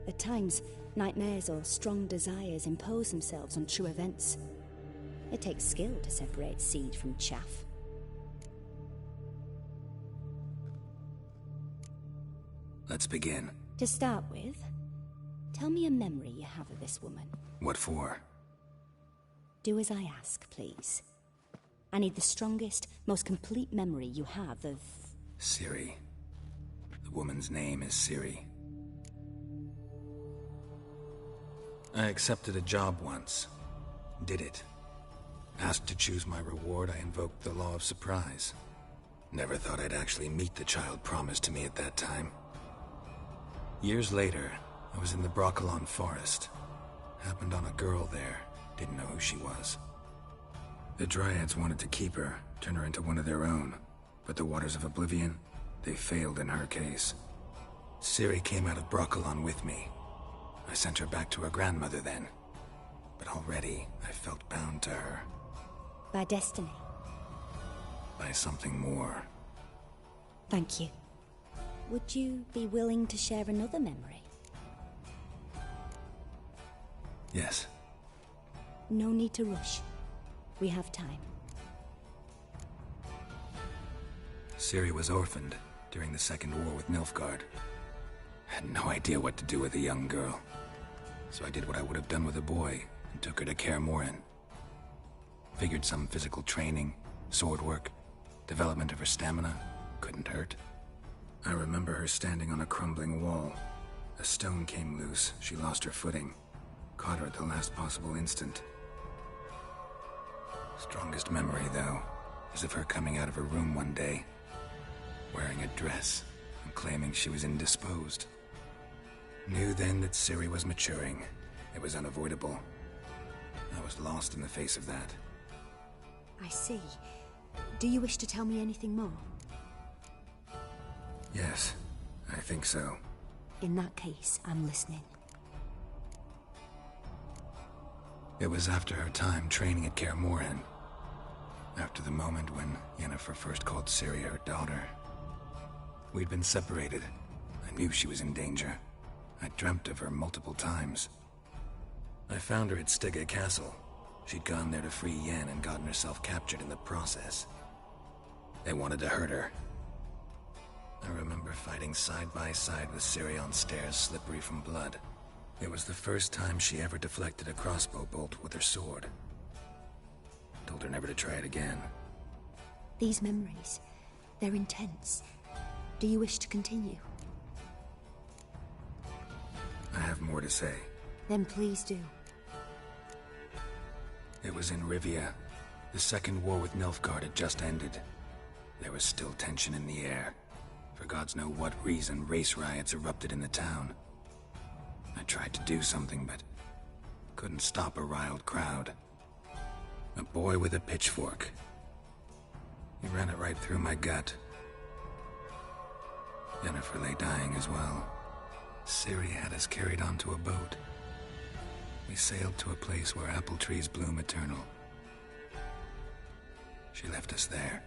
Speaker 16: At times, nightmares or strong desires impose themselves on true events. It takes skill to separate seed from chaff.
Speaker 2: Let's begin.
Speaker 16: To start with, tell me a memory you have of this woman.
Speaker 2: What for?
Speaker 16: Do as I ask, please. I need the strongest, most complete memory you have of...
Speaker 2: Ciri. The woman's name is Ciri. I accepted a job once. Did it. Asked to choose my reward, I invoked the law of surprise. Never thought I'd actually meet the child promised to me at that time. Years later, I was in the Brokilon Forest. Happened on a girl there. Didn't know who she was. The Dryads wanted to keep her, turn her into one of their own. But the Waters of Oblivion, they failed in her case. Ciri came out of Brokilon with me. I sent her back to her grandmother then. But already, I felt bound to her.
Speaker 16: By destiny.
Speaker 2: By something more.
Speaker 16: Thank you. Would you be willing to share another memory?
Speaker 2: Yes.
Speaker 16: No need to rush. We have time.
Speaker 2: Ciri was orphaned during the Second War with Nilfgaard. Had no idea what to do with a young girl. So I did what I would have done with a boy and took her to Kaer Morhen. Figured some physical training, sword work, development of her stamina couldn't hurt. I remember her standing on a crumbling wall. A stone came loose, she lost her footing. Caught her at the last possible instant. Strongest memory, though, is of her coming out of her room one day, wearing a dress and claiming she was indisposed. Knew then that Ciri was maturing. It was unavoidable. I was lost in the face of that.
Speaker 16: I see. Do you wish to tell me anything more?
Speaker 2: Yes, I think so.
Speaker 16: In that case, I'm listening.
Speaker 2: It was after her time training at Kaer Morhen. After the moment when Yennefer first called Ciri her daughter. We'd been separated. I knew she was in danger. I dreamt of her multiple times. I found her at Stygga Castle. She'd gone there to free Yen and gotten herself captured in the process. They wanted to hurt her. I remember fighting side by side with Ciri on stairs slippery from blood. It was the first time she ever deflected a crossbow bolt with her sword. Told her never to try it again.
Speaker 16: These memories, they're intense. Do you wish to continue?
Speaker 2: I have more to say.
Speaker 16: Then please do.
Speaker 2: It was in Rivia. The Second War with Nilfgaard had just ended. There was still tension in the air. For gods know what reason, race riots erupted in the town. I tried to do something, but couldn't stop a riled crowd. A boy with a pitchfork. He ran it right through my gut. Yennefer lay dying as well. Ciri had us carried onto a boat. We sailed to a place where apple trees bloom eternal. She left us there.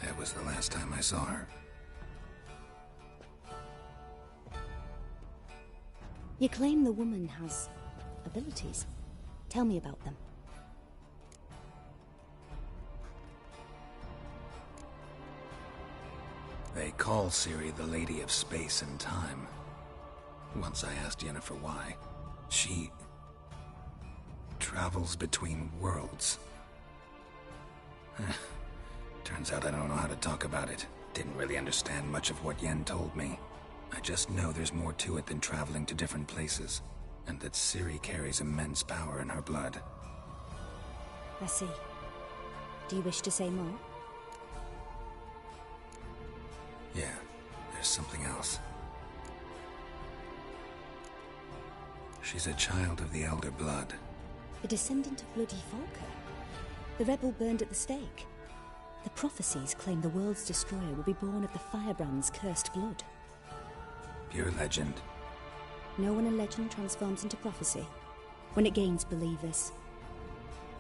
Speaker 2: That was the last time I saw her.
Speaker 16: You claim the woman has abilities. Tell me about them.
Speaker 2: They call Ciri the Lady of Space and Time. Once I asked Yennefer why. She travels between worlds. Turns out I don't know how to talk about it. Didn't really understand much of what Yen told me. I just know there's more to it than traveling to different places, and that Ciri carries immense power in her blood.
Speaker 16: I see. Do you wish to say more?
Speaker 2: Yeah, there's something else. She's a child of the Elder Blood.
Speaker 16: A descendant of Bloody Falker. The rebel burned at the stake. The prophecies claim the world's destroyer will be born of the Firebrand's cursed blood.
Speaker 2: Pure legend.
Speaker 16: Know when a legend transforms into prophecy? When it gains believers.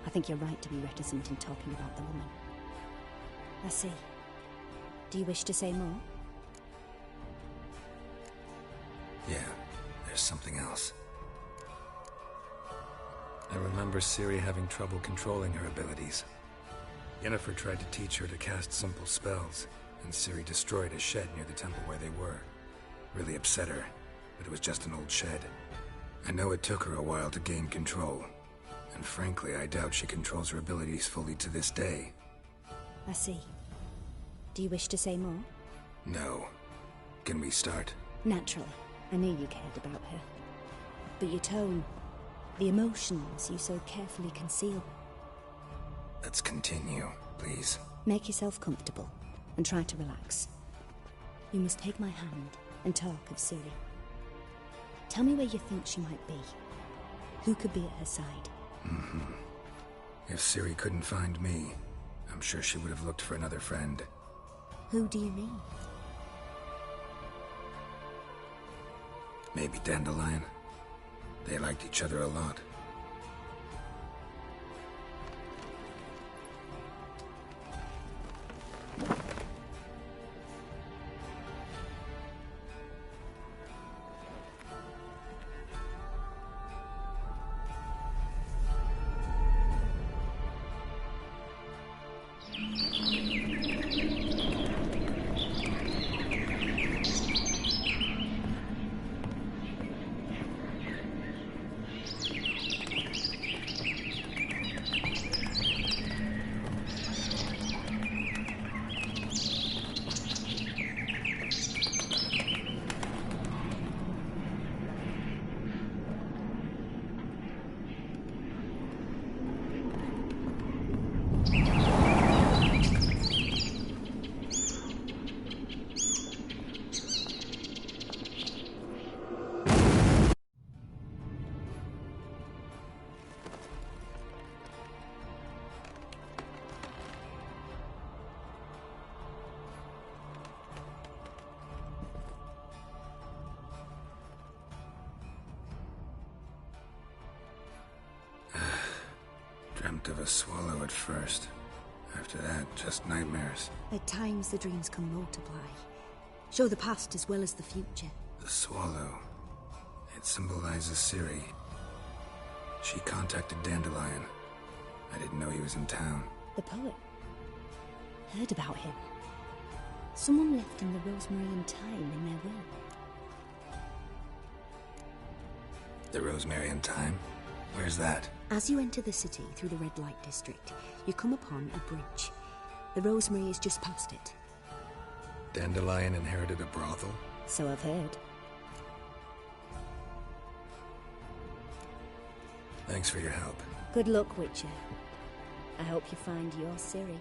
Speaker 16: I think you're right to be reticent in talking about the woman. I see. Do you wish to say more?
Speaker 2: Yeah, there's something else. I remember Ciri having trouble controlling her abilities. Yennefer tried to teach her to cast simple spells, and Ciri destroyed a shed near the temple where they were. Really upset her, but it was just an old shed. I know it took her a while to gain control, and frankly, I doubt she controls her abilities fully to this day.
Speaker 16: I see. Do you wish to say more?
Speaker 2: No. Can we start?
Speaker 16: Naturally. I knew you cared about her. But your tone, the emotions you so carefully conceal.
Speaker 2: Let's continue, please.
Speaker 16: Make yourself comfortable, and try to relax. You must take my hand and talk of Ciri. Tell me where you think she might be. Who could be at her side?
Speaker 2: If Ciri couldn't find me, I'm sure she would have looked for another friend.
Speaker 16: Who do you mean?
Speaker 2: Maybe Dandelion. They liked each other a lot. Dreamt of a swallow at first. After that, just nightmares.
Speaker 16: At times the dreams can multiply. Show the past as well as the future.
Speaker 2: The swallow. It symbolizes Ciri. She contacted Dandelion. I didn't know he was in town.
Speaker 16: The poet. Heard about him. Someone left him the Rosemary and Thyme in their will.
Speaker 2: The Rosemary and Thyme? Where's that?
Speaker 16: As you enter the city through the Red Light District, you come upon a bridge. The Rosemary is just past it.
Speaker 2: Dandelion inherited a brothel?
Speaker 16: So I've heard.
Speaker 2: Thanks for your help.
Speaker 16: Good luck, Witcher. I hope you find your Ciri.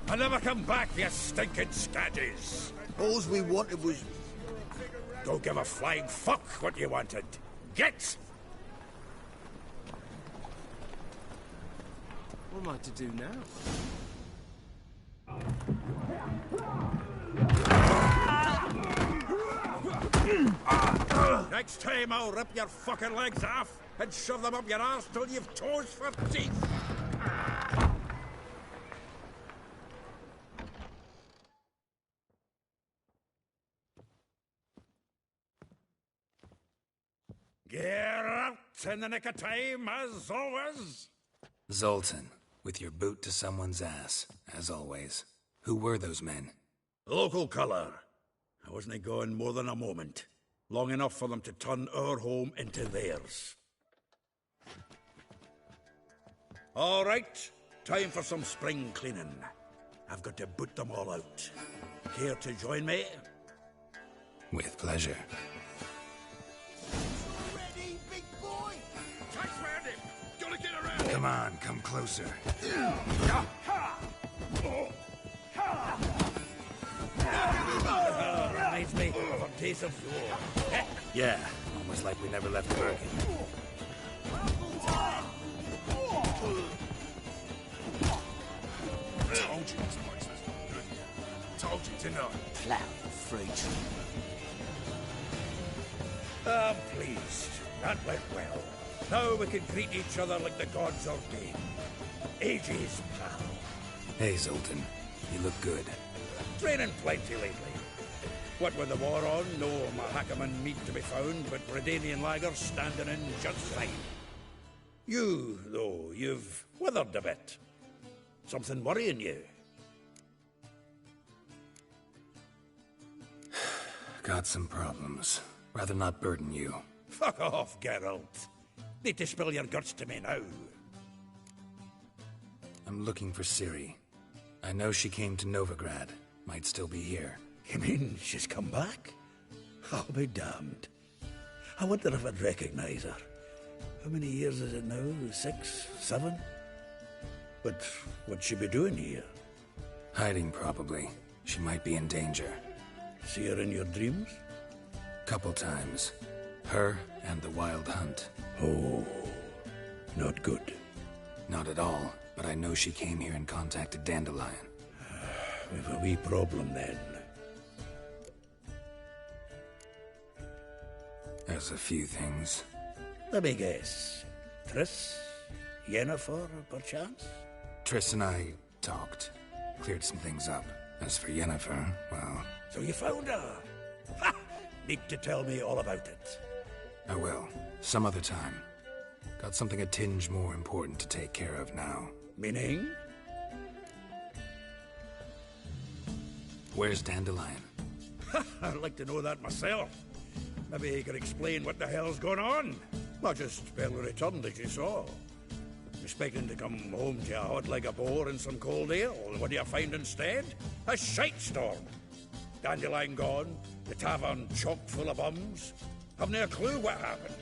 Speaker 1: And never come back, you stinking scadges.
Speaker 3: All we wanted was...
Speaker 1: Don't give a flying fuck what you wanted. Get!
Speaker 18: What am I to do now?
Speaker 1: Next time I'll rip your fucking legs off and shove them up your arse till you've toes for teeth. Get out in the nick of time, as always.
Speaker 2: Zoltan, with your boot to someone's ass, as always. Who were those men?
Speaker 1: Local colour. I wasn't gone more than a moment. Long enough for them to turn our home into theirs. All right, time for some spring cleaning. I've got to boot them all out. Care to join me?
Speaker 2: With pleasure.
Speaker 3: Ready, big boy?
Speaker 1: Tight round him! Gotta get around him!
Speaker 2: Come on, come closer.
Speaker 1: Reminds me of a taste of war.
Speaker 2: Yeah, almost like we never left Birkin.
Speaker 18: Told you this place was no good. Told you to know.
Speaker 8: Plough the fruit.
Speaker 1: I'm pleased. That went well. Now we can greet each other like the gods ordained. Ages, pal.
Speaker 2: Hey, Zoltan. You look good.
Speaker 1: Training plenty lately. What with the war on, no Mahakaman meat to be found, but Redanian lagers standing in just fine. You, though, you've withered a bit. Something worrying you?
Speaker 2: Got some problems. Rather not burden you.
Speaker 1: Fuck off, Geralt. Need to spill your guts to me now.
Speaker 2: I'm looking for Ciri. I know she came to Novigrad. Might still be here.
Speaker 1: You mean she's come back? I'll be damned. I wonder if I'd recognize her. How many years is it now? 6? 7? But what'd she be doing here?
Speaker 2: Hiding, probably. She might be in danger.
Speaker 1: See her in your dreams?
Speaker 2: Couple times. Her and the Wild Hunt.
Speaker 1: Oh, not good.
Speaker 2: Not at all, but I know she came here and contacted Dandelion.
Speaker 1: We've a wee problem then.
Speaker 2: There's a few things.
Speaker 1: Let me guess. Triss? Yennefer, perchance?
Speaker 2: Triss and I talked. Cleared some things up. As for Yennefer, well...
Speaker 1: So you found her? Ha! Need to tell me all about it.
Speaker 2: I will. Some other time. Got something a tinge more important to take care of now.
Speaker 1: Meaning?
Speaker 2: Where's Dandelion?
Speaker 1: I'd like to know that myself. Maybe he could explain what the hell's going on. Not just barely returned, as you saw. Expecting to come home to a hot like a boar and some cold ale. What do you find instead? A shitestorm. Dandelion gone, the tavern chock full of bums. Haven't a clue what happened.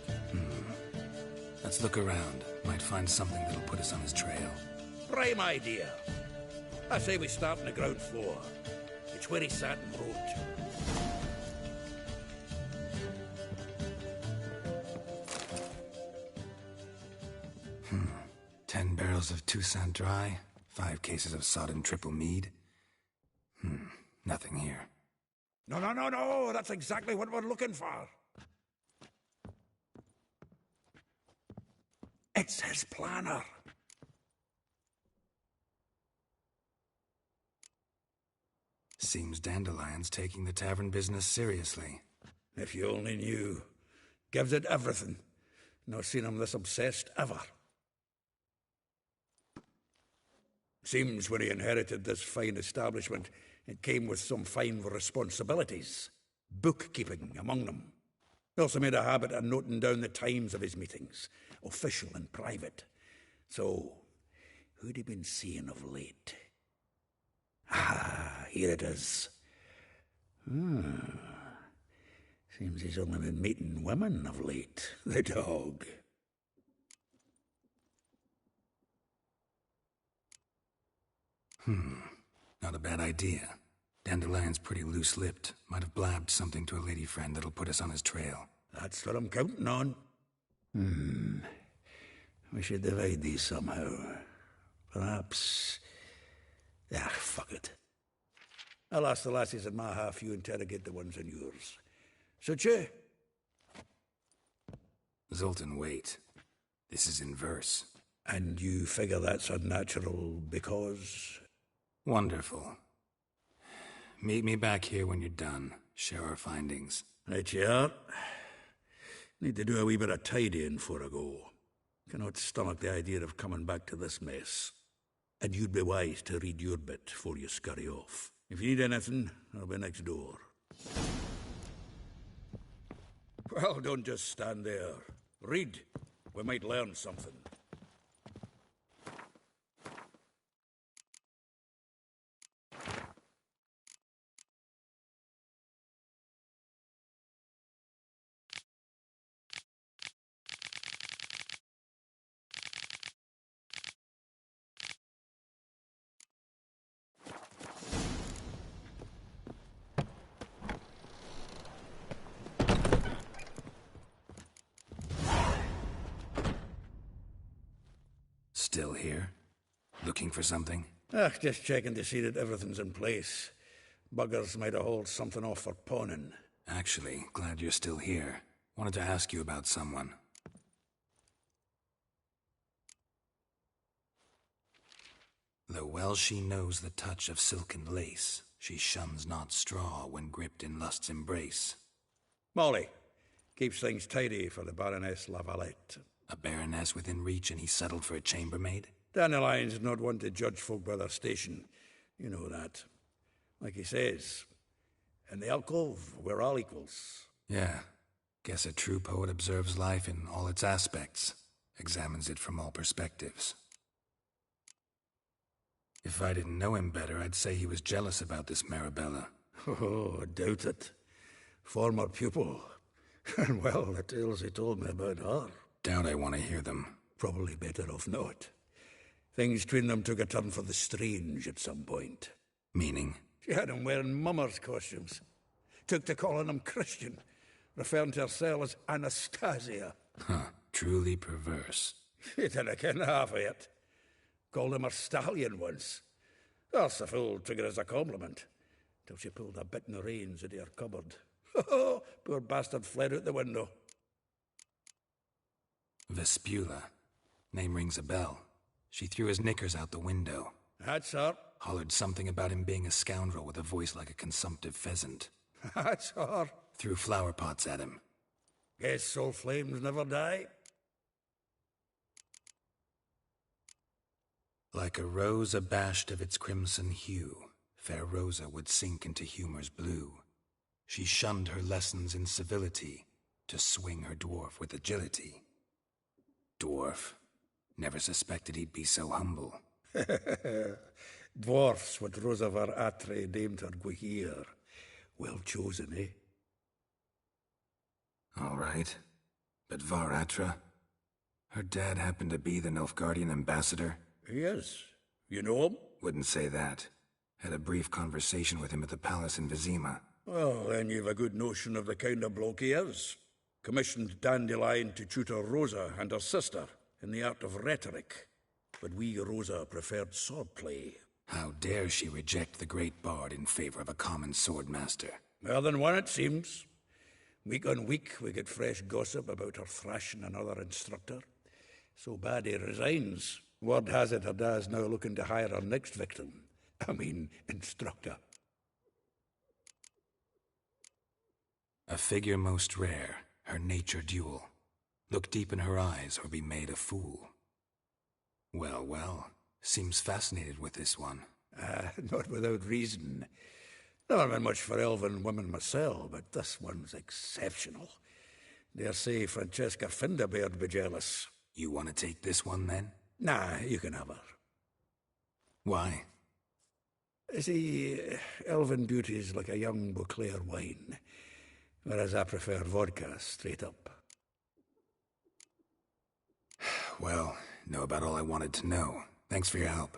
Speaker 2: Let's look around. Might find something that'll put us on his trail.
Speaker 1: Prime idea. I say we start on the ground floor. It's where he sat and wrote.
Speaker 2: 10 barrels of Toussaint Dry, 5 cases of sodden triple mead. Nothing here.
Speaker 1: No, that's exactly what we're looking for. It's his planner.
Speaker 2: Seems Dandelion's taking the tavern business seriously.
Speaker 1: If you only knew. Gives it everything. Not seen him this obsessed ever. Seems when he inherited this fine establishment, it came with some fine responsibilities. Bookkeeping among them. He also made a habit of noting down the times of his meetings, official and private. So, who'd he been seeing of late? Ah, here it is. Seems he's only been meeting women of late, the dog.
Speaker 2: Not a bad idea. Dandelion's pretty loose-lipped. Might have blabbed something to a lady friend that'll put us on his trail.
Speaker 19: That's what I'm counting on. We should divide these somehow. Perhaps... fuck it. I'll ask the lassies in my half, you interrogate the ones in yours. Suche?
Speaker 2: Zoltan, wait. This is in verse.
Speaker 19: And you figure that's unnatural because...
Speaker 2: Wonderful. Meet me back here when you're done. Share our findings.
Speaker 19: Right you are. Need to do a wee bit of tidying before I go. Cannot stomach the idea of coming back to this mess. And you'd be wise to read your bit before you scurry off. If you need anything, I'll be next door. Well, don't just stand there. Read. We might learn something.
Speaker 2: Still here? Looking for something?
Speaker 19: Just checking to see that everything's in place. Buggers might have hauled something off for pawning.
Speaker 2: Actually, glad you're still here. Wanted to ask you about someone. Though well she knows the touch of silken lace, she shuns not straw when gripped in lust's embrace.
Speaker 19: Molly. Keeps things tidy for the Baroness Lavalette.
Speaker 2: A baroness within reach and he settled for a chambermaid?
Speaker 19: Dandelion's not one to judge folk by their station. You know that. Like he says, in the alcove, we're all equals.
Speaker 2: Yeah. Guess a true poet observes life in all its aspects, examines it from all perspectives. If I didn't know him better, I'd say he was jealous about this Marabella.
Speaker 19: Oh, I doubt it. Former pupil. And well, the tales he told me about her.
Speaker 2: Doubt I want to hear them.
Speaker 19: Probably better off not. Things between them took a turn for the strange at some point.
Speaker 2: Meaning?
Speaker 19: She had him wearing mummers' costumes. Took to calling him Christian, referring to herself as Anastasia.
Speaker 2: Huh, truly perverse.
Speaker 19: He didn't ken half of it. Called him a stallion once. That's the fool took it as a compliment, till she pulled a bit in the reins into her cupboard. Poor bastard fled out the window.
Speaker 2: Vespula. Name rings a bell. She threw his knickers out the window.
Speaker 19: That's her.
Speaker 2: Hollered something about him being a scoundrel with a voice like a consumptive pheasant.
Speaker 19: That's her.
Speaker 2: Threw flower pots at him.
Speaker 19: Guess soul flames never die.
Speaker 2: Like a rose abashed of its crimson hue, fair Rosa would sink into humor's blue. She shunned her lessons in civility, to swing her dwarf with agility. Dwarf. Never suspected he'd be so humble.
Speaker 19: Dwarfs what Rosavar Atre named her Guihir. Well chosen, eh?
Speaker 2: All right. But Var Atra? Her dad happened to be the Nilfgaardian ambassador?
Speaker 19: Yes. You know him?
Speaker 2: Wouldn't say that. Had a brief conversation with him at the palace in Vizima.
Speaker 19: Well, then you've a good notion of the kind of bloke he is. Commissioned Dandelion to tutor Rosa and her sister in the art of rhetoric. But we, Rosa, preferred swordplay.
Speaker 2: How dare she reject the great bard in favor of a common swordmaster?
Speaker 19: More than one, it seems. Week on week, we get fresh gossip about her thrashing another instructor. So bad he resigns. Word has it her dad's now looking to hire her next victim. I mean, instructor.
Speaker 2: A figure most rare, her nature dual. Look deep in her eyes or be made a fool. Well, well, seems fascinated with this one.
Speaker 19: Not without reason. Never been much for elven women myself, but this one's exceptional. Dare say Francesca Finderbeard be jealous.
Speaker 2: You want to take this one, then?
Speaker 19: Nah, you can have her.
Speaker 2: Why?
Speaker 19: See, elven beauty's like a young Beauclair wine, whereas I prefer vodka straight up.
Speaker 2: Well, know about all I wanted to know. Thanks for your help.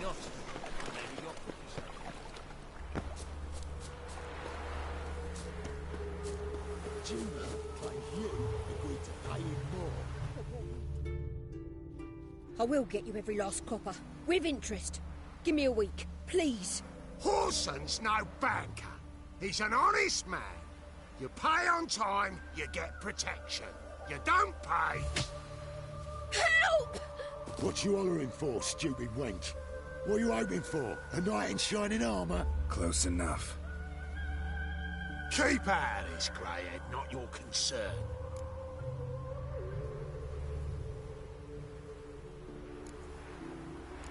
Speaker 6: yacht. Maybe your cookies.
Speaker 20: Junior claims you agreed to pay him more.
Speaker 16: I will get you every last copper, with interest. Give me a week, please.
Speaker 21: Horson's no banker. He's an honest man. You pay on time, you get protection. You don't pay...
Speaker 16: Help!
Speaker 20: What you hollering for, stupid wench? What are you hoping for? A knight in shining armour?
Speaker 2: Close enough.
Speaker 21: Keep out of this, Greyhead, not your concern.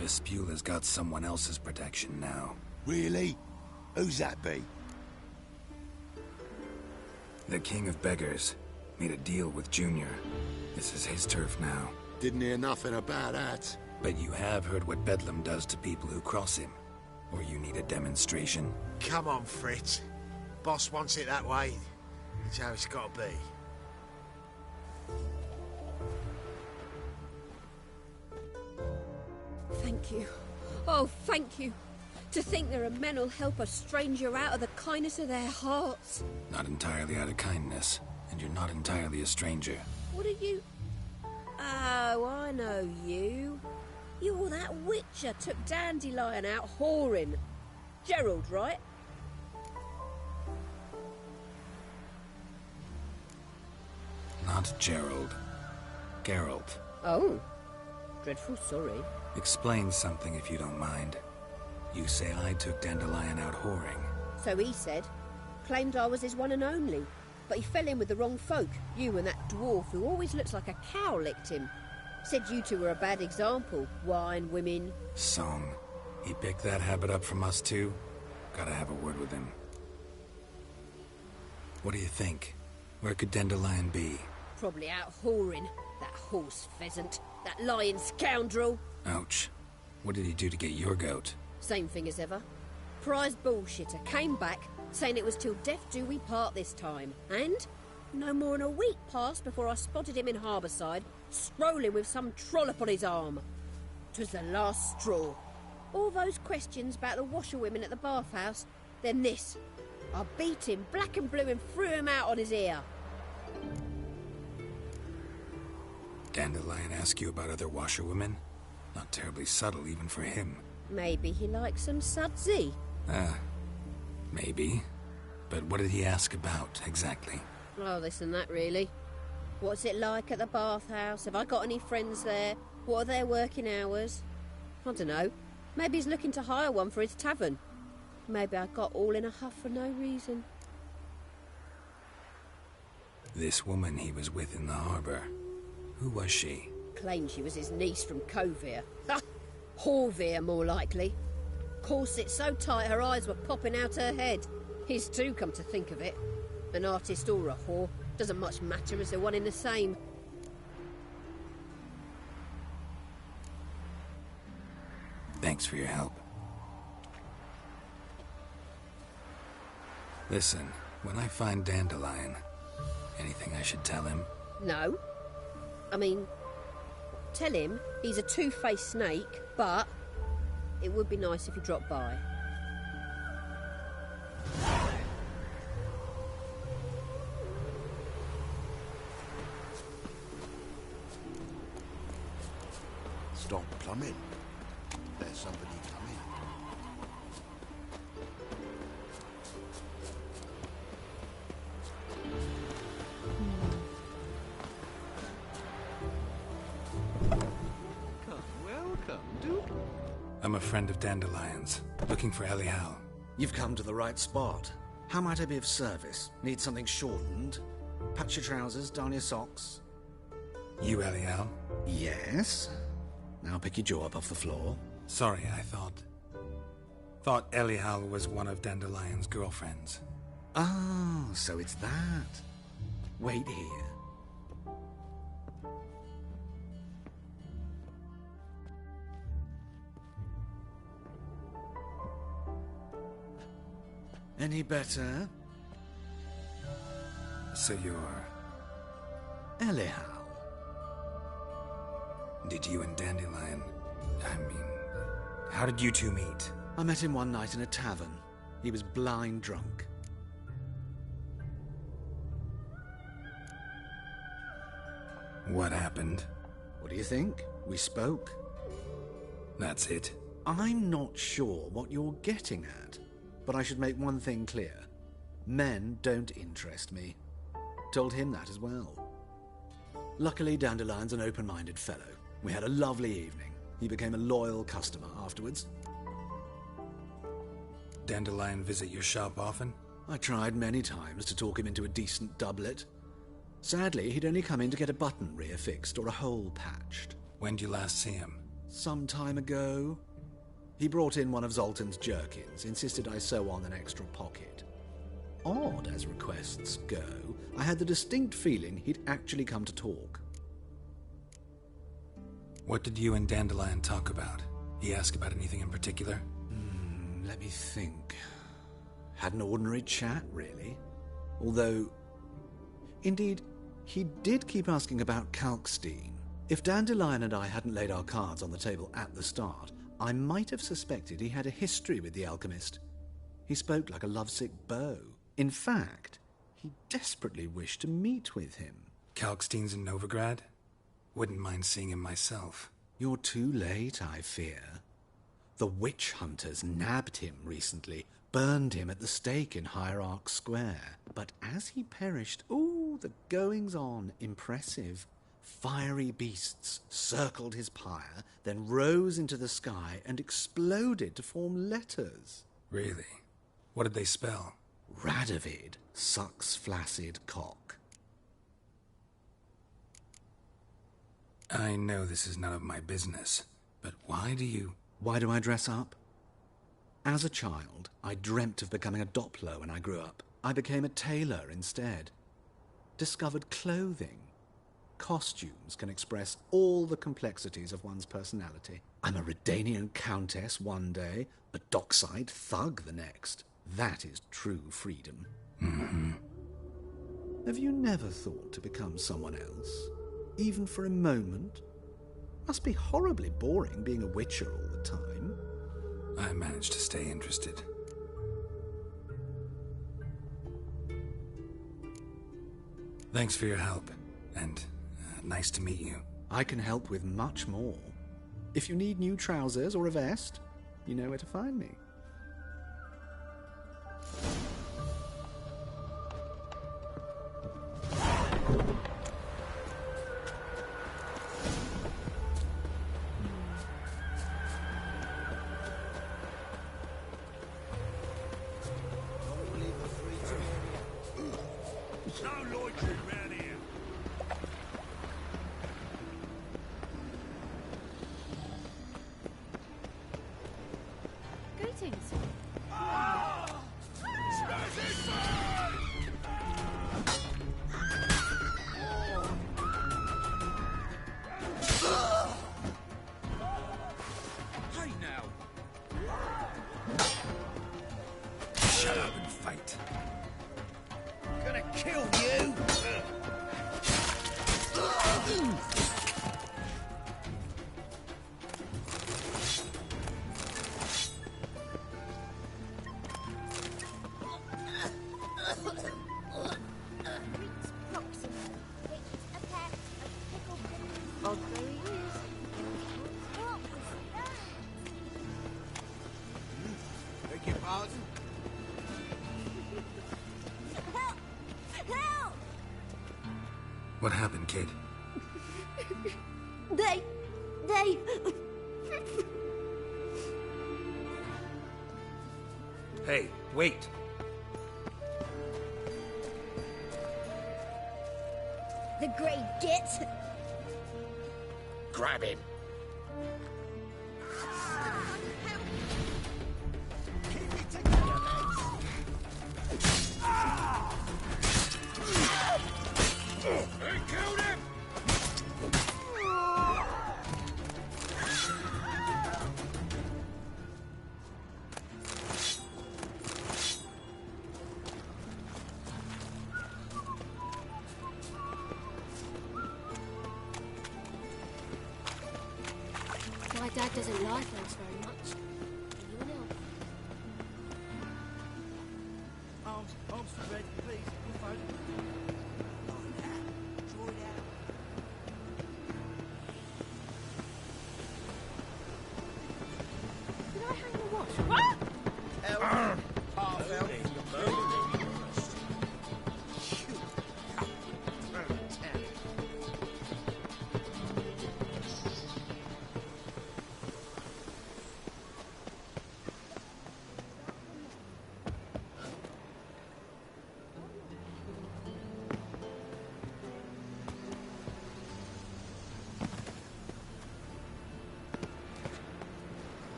Speaker 2: Vespula's got someone else's protection now.
Speaker 20: Really? Who's that be?
Speaker 2: The King of Beggars made a deal with Junior. This is his turf now.
Speaker 20: Didn't hear nothing about that.
Speaker 2: But you have heard what Bedlam does to people who cross him. Or you need a demonstration?
Speaker 21: Come on, Fritz. Boss wants it that way. It's how it's got to be.
Speaker 16: Thank you. Oh, thank you. To think there are men who'll help a stranger out of the kindness of their hearts.
Speaker 2: Not entirely out of kindness, and you're not entirely a stranger.
Speaker 16: What are you... Oh, I know you. You're that witcher took Dandelion out whoring. Gerald, right?
Speaker 2: Not Gerald. Geralt.
Speaker 16: Oh. Dreadful sorry.
Speaker 2: Explain something if you don't mind. You say I took Dandelion out whoring.
Speaker 16: So he said. Claimed I was his one and only. But he fell in with the wrong folk. You and that dwarf who always looks like a cow licked him. Said you two were a bad example. Wine, women...
Speaker 2: Song. He picked that habit up from us too? Gotta have a word with him. What do you think? Where could Dandelion be?
Speaker 16: Probably out whoring. That horse pheasant. That lying scoundrel.
Speaker 2: Ouch. What did he do to get your goat?
Speaker 16: Same thing as ever. Prize bullshitter came back, saying it was till death do we part this time. And no more than a week passed before I spotted him in Harbourside, strolling with some trollop on his arm. 'Twas the last straw. All those questions about the washerwomen at the bathhouse, then this. I beat him black and blue and threw him out on his ear.
Speaker 2: Dandelion ask you about other washerwomen? Not terribly subtle even for him.
Speaker 16: Maybe he likes some sudsy.
Speaker 2: Maybe. But what did he ask about, exactly?
Speaker 16: Oh, this and that, really. What's it like at the bathhouse? Have I got any friends there? What are their working hours? I don't know. Maybe he's looking to hire one for his tavern. Maybe I got all in a huff for no reason.
Speaker 2: This woman he was with in the harbour. Who was she?
Speaker 16: Claimed she was his niece from Kovir. Horvir, more likely. Corset so tight her eyes were popping out her head. His too, come to think of it. An artist or a whore. Doesn't much matter as they're one in the same.
Speaker 2: Thanks for your help. Listen, when I find Dandelion, anything I should tell him?
Speaker 16: No. I mean, tell him he's a two-faced snake, but it would be nice if he dropped by.
Speaker 20: Stop plumbing. There's somebody coming.
Speaker 22: Welcome, Duke.
Speaker 2: I'm a friend of Dandelion's, looking for Elial.
Speaker 23: You've come to the right spot. How might I be of service? Need something shortened? Patch your trousers, darn your socks.
Speaker 2: You Elial?
Speaker 23: Yes. Now pick your jaw up off the floor.
Speaker 2: Sorry, I thought Elial was one of Dandelion's girlfriends.
Speaker 23: Oh, so it's that. Wait here. Any better?
Speaker 2: So you're...
Speaker 23: Elial.
Speaker 2: Did you and Dandelion... How did you two meet?
Speaker 23: I met him one night in a tavern. He was blind drunk.
Speaker 2: What happened?
Speaker 23: What do you think? We spoke.
Speaker 2: That's it.
Speaker 23: I'm not sure what you're getting at, but I should make one thing clear. Men don't interest me. Told him that as well. Luckily, Dandelion's an open-minded fellow. We had a lovely evening. He became a loyal customer afterwards.
Speaker 2: Dandelion visit your shop often?
Speaker 23: I tried many times to talk him into a decent doublet. Sadly, he'd only come in to get a button reaffixed or a hole patched.
Speaker 2: When did you last see him?
Speaker 23: Some time ago. He brought in one of Zoltan's jerkins, insisted I sew on an extra pocket. Odd as requests go, I had the distinct feeling he'd actually come to talk.
Speaker 2: What did you and Dandelion talk about? He asked about anything in particular?
Speaker 23: Let me think. Had an ordinary chat, really. Although, indeed, he did keep asking about Kalkstein. If Dandelion and I hadn't laid our cards on the table at the start, I might have suspected he had a history with the alchemist. He spoke like a lovesick beau. In fact, he desperately wished to meet with him.
Speaker 2: Kalkstein's in Novigrad? Wouldn't mind seeing him myself.
Speaker 23: You're too late, I fear. The witch hunters nabbed him recently, burned him at the stake in Hierarch Square. But as he perished, the goings-on, impressive. Fiery beasts circled his pyre, then rose into the sky and exploded to form letters.
Speaker 2: Really? What did they spell?
Speaker 23: Radovid sucks flaccid cock.
Speaker 2: I know this is none of my business, but why do
Speaker 23: I dress up? As a child, I dreamt of becoming a Doppler when I grew up. I became a tailor instead. Discovered clothing. Costumes can express all the complexities of one's personality. I'm a Redanian countess one day, a dockside thug the next. That is true freedom.
Speaker 2: Mm-hmm.
Speaker 23: Have you never thought to become someone else? Even for a moment? Must be horribly boring being a witcher all the time.
Speaker 2: I managed to stay interested. Thanks for your help, and nice to meet you.
Speaker 23: I can help with much more. If you need new trousers or a vest, you know where to find me.
Speaker 2: Shut up and fight.
Speaker 3: Gonna kill you!
Speaker 21: Beg your pardon?
Speaker 2: What happened, kid?
Speaker 17: They...
Speaker 2: Hey, wait!
Speaker 17: The Grey Git.
Speaker 8: Grab him.
Speaker 21: They killed him!
Speaker 17: My dad doesn't like us very much.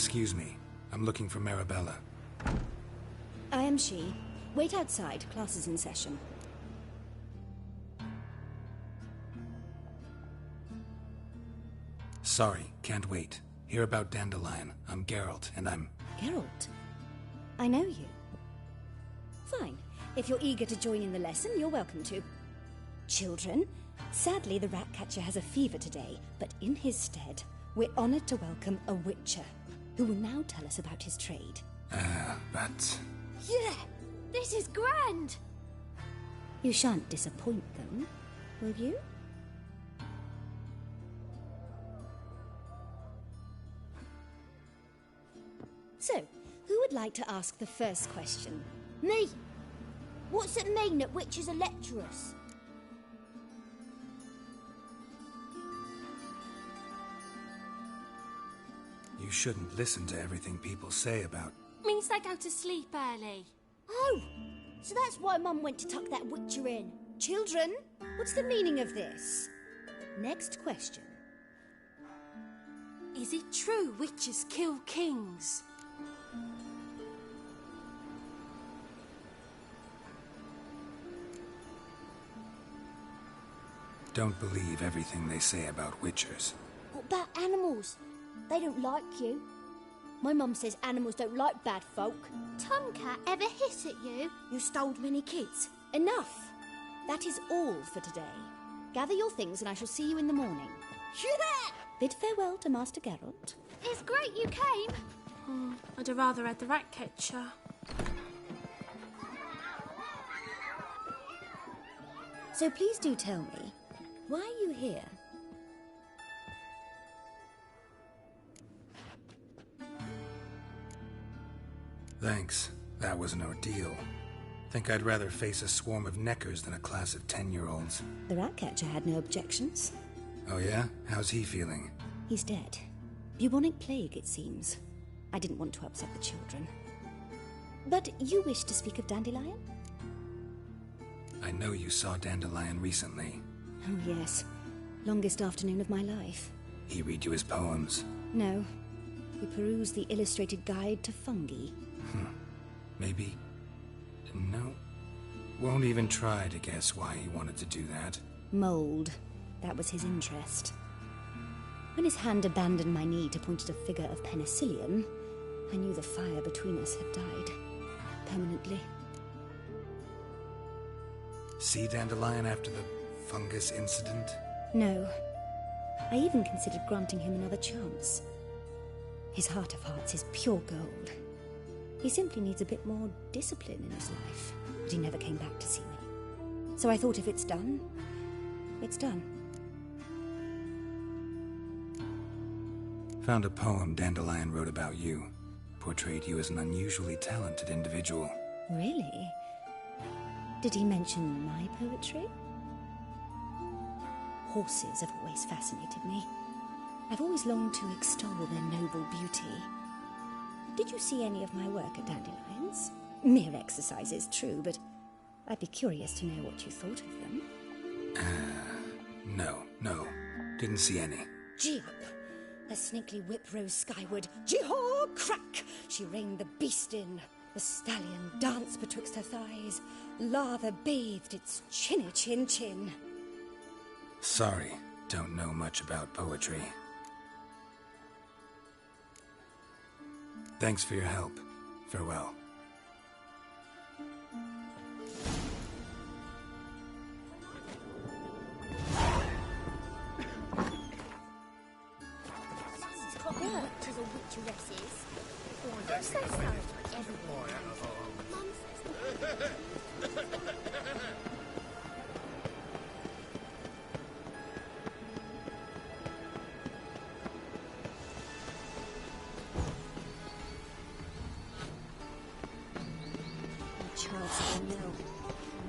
Speaker 2: Excuse me. I'm looking for Marabella.
Speaker 16: I am she. Wait outside. Class is in session.
Speaker 2: Sorry, can't wait. Hear about Dandelion. I'm Geralt, and I'm...
Speaker 16: Geralt? I know you. Fine. If you're eager to join in the lesson, you're welcome to. Children, sadly the Ratcatcher has a fever today, but in his stead, we're honoured to welcome a Witcher, who will now tell us about his trade.
Speaker 2: But...
Speaker 17: Yeah! This is grand!
Speaker 16: You shan't disappoint them, will you? So, who would like to ask the first question?
Speaker 17: Me! What's it mean that witches are lecturers?
Speaker 2: You shouldn't listen to everything people say about...
Speaker 17: Means they go to sleep early. Oh! So that's why Mum went to tuck that witcher in.
Speaker 16: Children, what's the meaning of this? Next question.
Speaker 17: Is it true witches kill kings?
Speaker 2: Don't believe everything they say about witchers.
Speaker 17: What about animals? They don't like you. My mum says animals don't like bad folk. Tomcat ever hiss at you?
Speaker 16: You stole many kids. Enough! That is all for today. Gather your things and I shall see you in the morning.
Speaker 17: Yeah!
Speaker 16: Bid farewell to Master Geralt.
Speaker 17: It's great you came. I'd have rather had the Ratcatcher.
Speaker 16: So please do tell me, why are you here?
Speaker 2: Thanks. That was an ordeal. Think I'd rather face a swarm of neckers than a class of 10-year-olds.
Speaker 16: The Ratcatcher had no objections.
Speaker 2: Oh yeah? How's he feeling?
Speaker 16: He's dead. Bubonic plague, it seems. I didn't want to upset the children. But you wish to speak of Dandelion?
Speaker 2: I know you saw Dandelion recently.
Speaker 16: Oh yes. Longest afternoon of my life.
Speaker 2: He read you his poems?
Speaker 16: No. We perused the illustrated guide to fungi.
Speaker 2: Maybe... No. Won't even try to guess why he wanted to do that.
Speaker 16: Mold. That was his interest. When his hand abandoned my knee to point at a figure of penicillium, I knew the fire between us had died. Permanently.
Speaker 2: See Dandelion after the fungus incident?
Speaker 16: No. I even considered granting him another chance. His heart of hearts is pure gold. He simply needs a bit more discipline in his life. But he never came back to see me. So I thought if it's done, it's done.
Speaker 2: Found a poem Dandelion wrote about you. Portrayed you as an unusually talented individual.
Speaker 16: Really? Did he mention my poetry? Horses have always fascinated me. I've always longed to extol their noble beauty. Did you see any of my work at Dandelion's? Mere exercises, true, but I'd be curious to know what you thought of them.
Speaker 2: No. Didn't see any.
Speaker 16: Gee up! The snaky whip rose skyward. Jee-haw! Crack! She reined the beast in. The stallion danced betwixt her thighs. Lather bathed its chinny chin.
Speaker 2: Sorry, don't know much about poetry. Thanks for your help. Farewell.
Speaker 17: She's got work to the witcheresses. Who says so? Everyone. Mum says so.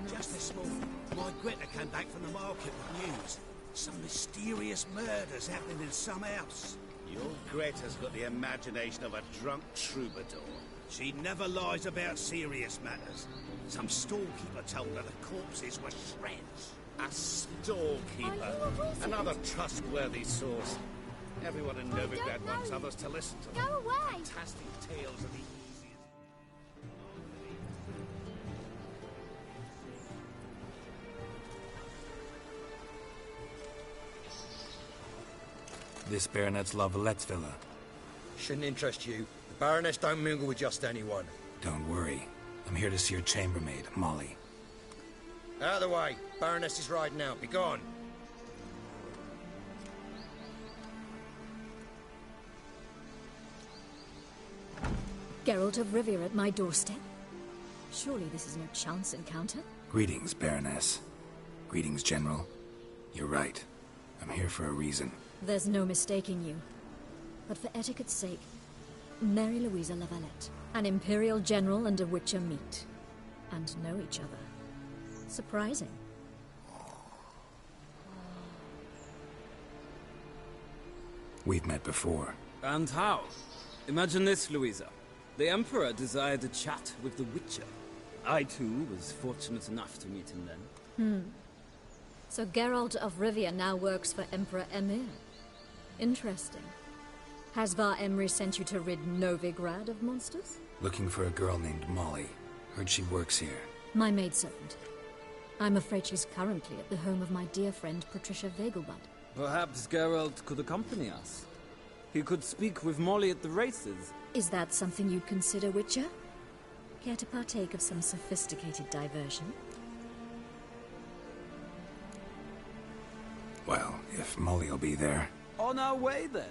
Speaker 4: Just this morning, my Greta came back from the market with news. Some mysterious murders happening in some house.
Speaker 9: Your Greta's got the imagination of a drunk troubadour.
Speaker 4: She never lies about serious matters. Some storekeeper told her the corpses were shreds.
Speaker 9: A storekeeper. Another trustworthy source. Everyone in Novigrad wants others to listen to them.
Speaker 17: Go away!
Speaker 9: Fantastic tales of the easiest...
Speaker 2: This Baronet's La Vallette's villa.
Speaker 8: Shouldn't interest you. The Baroness don't mingle with just anyone.
Speaker 2: Don't worry. I'm here to see your chambermaid, Molly.
Speaker 8: Out of the way. Baroness is riding out. Be gone.
Speaker 11: Geralt of Rivia at my doorstep? Surely this is no chance encounter?
Speaker 2: Greetings, Baroness. Greetings, General. You're right. I'm here for a reason.
Speaker 11: There's no mistaking you. But for etiquette's sake, Mary Louisa La Valette, an Imperial General and a Witcher meet. And know each other. Surprising.
Speaker 2: We've met before.
Speaker 10: And how? Imagine this, Louisa. The Emperor desired a chat with the Witcher. I, too, was fortunate enough to meet him then.
Speaker 11: So Geralt of Rivia now works for Emperor Emhyr. Interesting. Has Var Emry sent you to rid Novigrad of monsters?
Speaker 2: Looking for a girl named Molly. Heard she works here.
Speaker 11: My maidservant. I'm afraid she's currently at the home of my dear friend Patricia Vegelbud.
Speaker 10: Perhaps Geralt could accompany us. He could speak with Molly at the races.
Speaker 11: Is that something you'd consider, Witcher? Care to partake of some sophisticated diversion?
Speaker 2: Well, if Molly'll be there.
Speaker 10: On our way, then.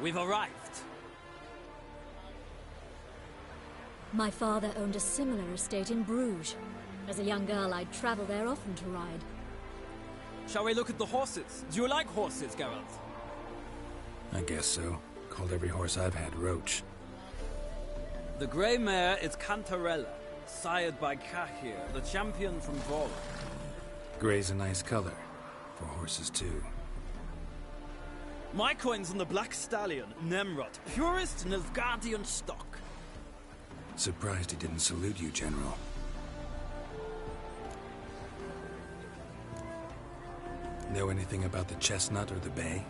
Speaker 10: We've arrived.
Speaker 11: My father owned a similar estate in Bruges. As a young girl, I'd travel there often to ride.
Speaker 10: Shall we look at the horses? Do you like horses, Geralt?
Speaker 2: I guess so. Called every horse I've had Roach.
Speaker 10: The grey mare is Cantarella, sired by Cahir, the champion from Vora.
Speaker 2: Grey's a nice color. For horses, too.
Speaker 10: My coin's on the Black Stallion, Nemrod, purest Nilfgaardian stock.
Speaker 2: Surprised he didn't salute you, General. Know anything about the Chestnut or the Bay?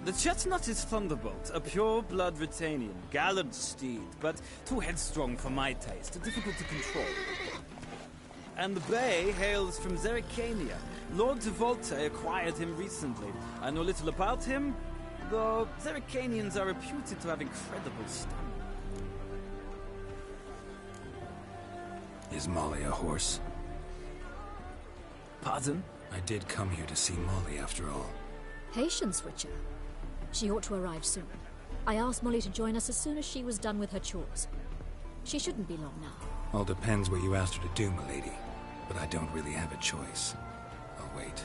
Speaker 10: The Chestnut is Thunderbolt, a pure-blood Britannian, gallant steed, but too headstrong for my taste, difficult to control. And the Bay hails from Zerrikania. Lord de Volte acquired him recently. I know little about him, though Zerrikanians are reputed to have incredible stamina.
Speaker 2: Is Molly a horse?
Speaker 10: Pardon?
Speaker 2: I did come here to see Molly, after all.
Speaker 11: Patience, Witcher. She ought to arrive soon. I asked Molly to join us as soon as she was done with her chores. She shouldn't be long now.
Speaker 2: All depends what you asked her to do, milady. But I don't really have a choice. I'll wait.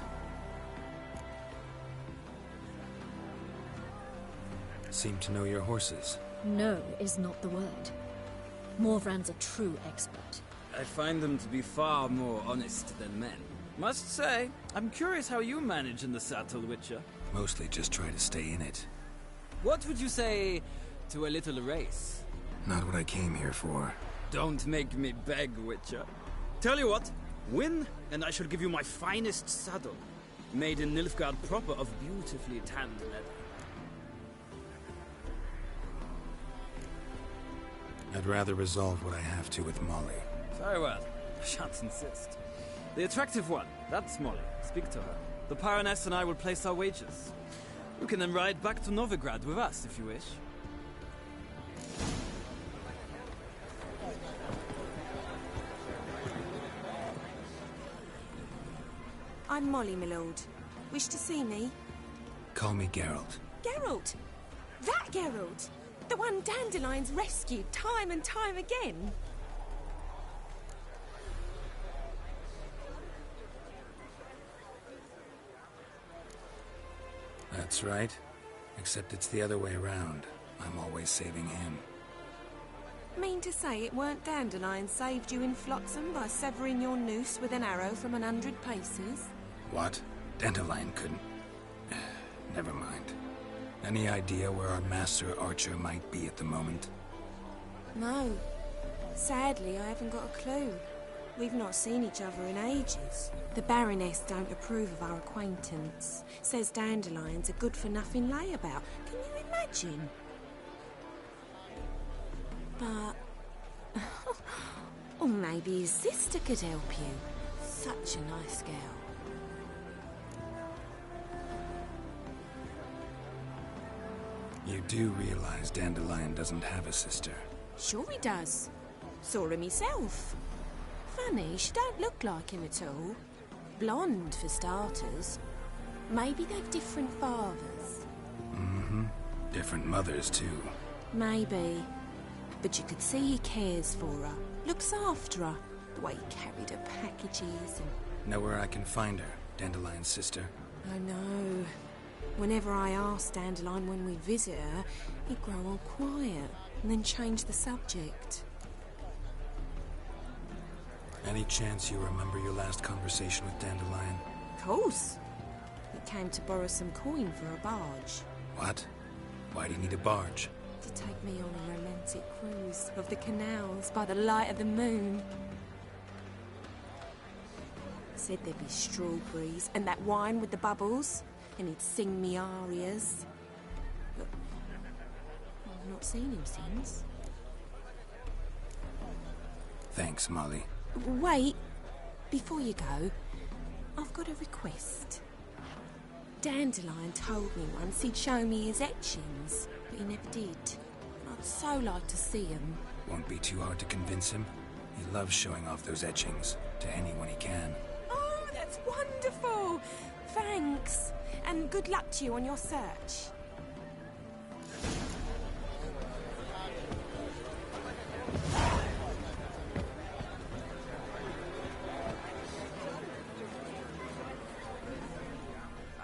Speaker 2: Seem to know your horses.
Speaker 11: No is not the word. Morvran's a true expert.
Speaker 10: I find them to be far more honest than men. Must say, I'm curious how you manage in the saddle, Witcher.
Speaker 2: Mostly just try to stay in it.
Speaker 10: What would you say to a little race?
Speaker 2: Not what I came here for.
Speaker 10: Don't make me beg, Witcher. Tell you what, win, and I shall give you my finest saddle. Made in Nilfgaard proper of beautifully tanned leather.
Speaker 2: I'd rather resolve what I have to with Molly.
Speaker 10: Very well. I shan't insist. The attractive one, that's Molly. Speak to her. The Baroness and I will place our wagers. You can then ride back to Novigrad with us, if you wish.
Speaker 12: I'm Molly, my lord. Wish to see me?
Speaker 2: Call me Geralt.
Speaker 7: Geralt? That Geralt? The one Dandelion's rescued time and time again?
Speaker 2: That's right. Except it's the other way around. I'm always saving him.
Speaker 7: Mean to say it weren't Dandelion saved you in Flotsam by severing your noose with an arrow from 100 paces?
Speaker 2: What? Dandelion couldn't... Never mind. Any idea where our master archer might be at the moment?
Speaker 7: No. Sadly, I haven't got a clue. We've not seen each other in ages. The Baroness don't approve of our acquaintance. Says Dandelion's a good-for-nothing layabout. Can you imagine? But... or maybe his sister could help you. Such a nice girl.
Speaker 2: You do realize Dandelion doesn't have a sister?
Speaker 7: Sure he does. Saw him himself. Funny, she don't look like him at all. Blonde, for starters. Maybe they've different fathers.
Speaker 2: Mm-hmm. Different mothers, too.
Speaker 7: Maybe. But you could see he cares for her. Looks after her. The way he carried her packages and...
Speaker 2: Know where I can find her, Dandelion's sister?
Speaker 7: I know. Whenever I asked Dandelion when we'd visit her, he'd grow all quiet and then change the subject.
Speaker 2: Any chance you remember your last conversation with Dandelion?
Speaker 7: Of course. He came to borrow some coin for a barge.
Speaker 2: What? Why do you need a barge?
Speaker 7: To take me on a romantic cruise of the canals by the light of the moon. Said there'd be strawberries and that wine with the bubbles, and he'd sing me arias. But I've not seen him since.
Speaker 2: Thanks, Molly.
Speaker 7: Wait, before you go, I've got a request. Dandelion told me once he'd show me his etchings, but he never did. I'd so like to see them.
Speaker 2: Won't be too hard to convince him. He loves showing off those etchings to anyone he can.
Speaker 7: Oh, that's wonderful! Thanks, and good luck to you on your search.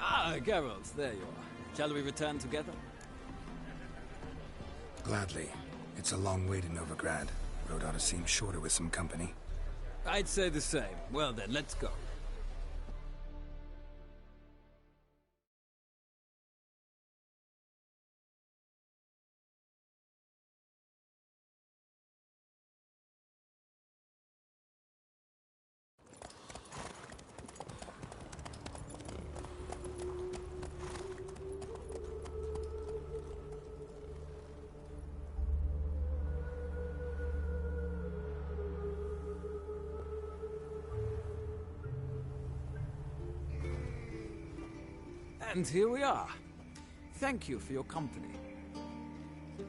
Speaker 10: Ah, Geralt, there you are. Shall we return together?
Speaker 2: Gladly. It's a long way to Novigrad. Road ought to seem shorter with some company.
Speaker 10: I'd say the same. Well then, let's go. And here we are. Thank you for your company.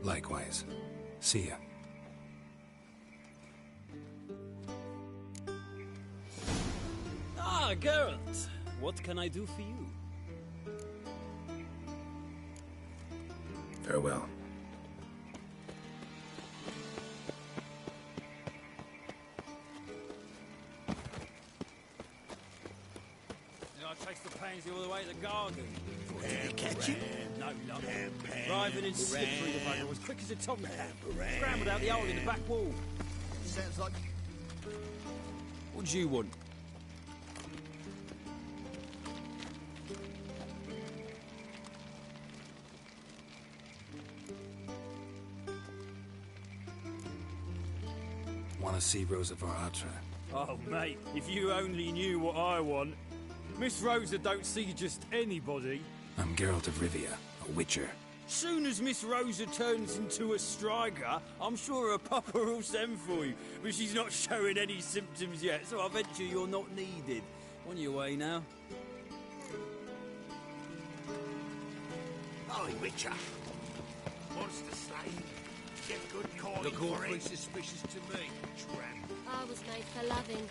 Speaker 2: Likewise. See ya.
Speaker 10: Ah, Geralt. What can I do for you?
Speaker 2: Farewell.
Speaker 10: I chased the pansy all the way to the garden.
Speaker 20: Did you catch him?
Speaker 10: No, no. Driving in slippery, the bugger was quick as a tomcat. Scrambled out the hole in the back wall.
Speaker 3: Sounds like...
Speaker 10: What do you want?
Speaker 2: Want to see Rosa Varatra?
Speaker 10: Oh, mate, if you only knew what I want. Miss Rosa don't see just anybody.
Speaker 2: I'm Geralt of Rivia, a witcher.
Speaker 10: Soon as Miss Rosa turns into a striker, I'm sure her papa will send for you. But she's not showing any symptoms yet, so I venture you're not needed. On your way now.
Speaker 21: Ollie Witcher. Wants to slave. Get good coin
Speaker 6: Look
Speaker 21: for
Speaker 6: awfully
Speaker 21: it.
Speaker 6: suspicious to me.
Speaker 21: Tramp.
Speaker 17: I was made for loving.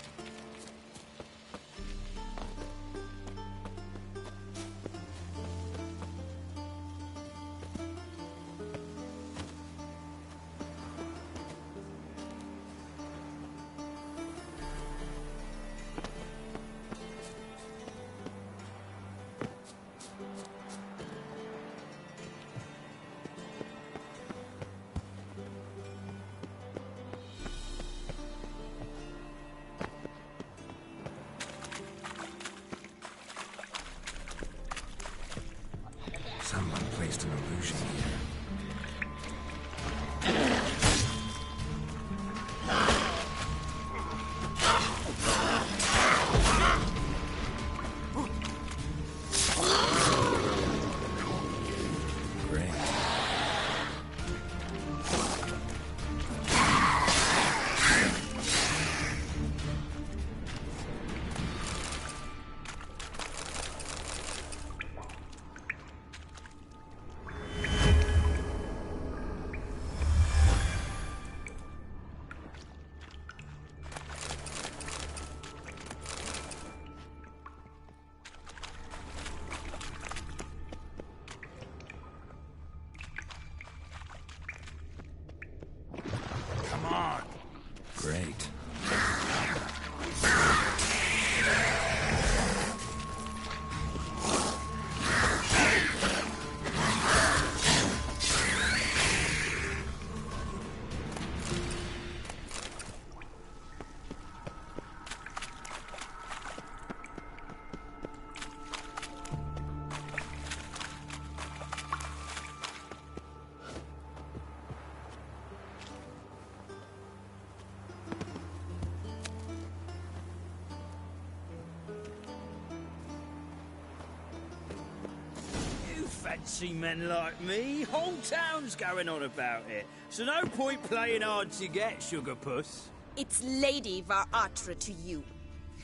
Speaker 10: fancy men like me. Whole town's going on about it. So no point playing hard to get, Sugar Puss.
Speaker 12: It's Lady Var Atra to you.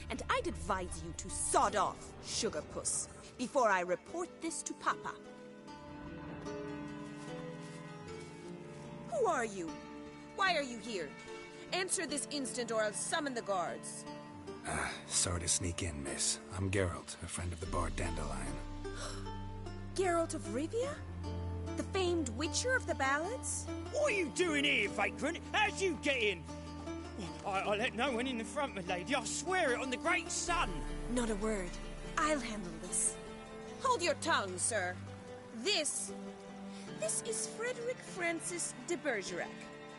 Speaker 12: And I'd advise you to sod off, Sugar Puss, before I report this to Papa. Who are you? Why are you here? Answer this instant or I'll summon the guards.
Speaker 2: Sorry to sneak in, miss. I'm Geralt, a friend of the bard Dandelion.
Speaker 12: Geralt of Rivia? The famed witcher of the ballads?
Speaker 10: What are you doing here, vagrant? How'd you get in? I let no one in the front, my lady. I swear it on the great sun.
Speaker 12: Not a word. I'll handle this. Hold your tongue, sir. This is Frederick Francis de Bergerac,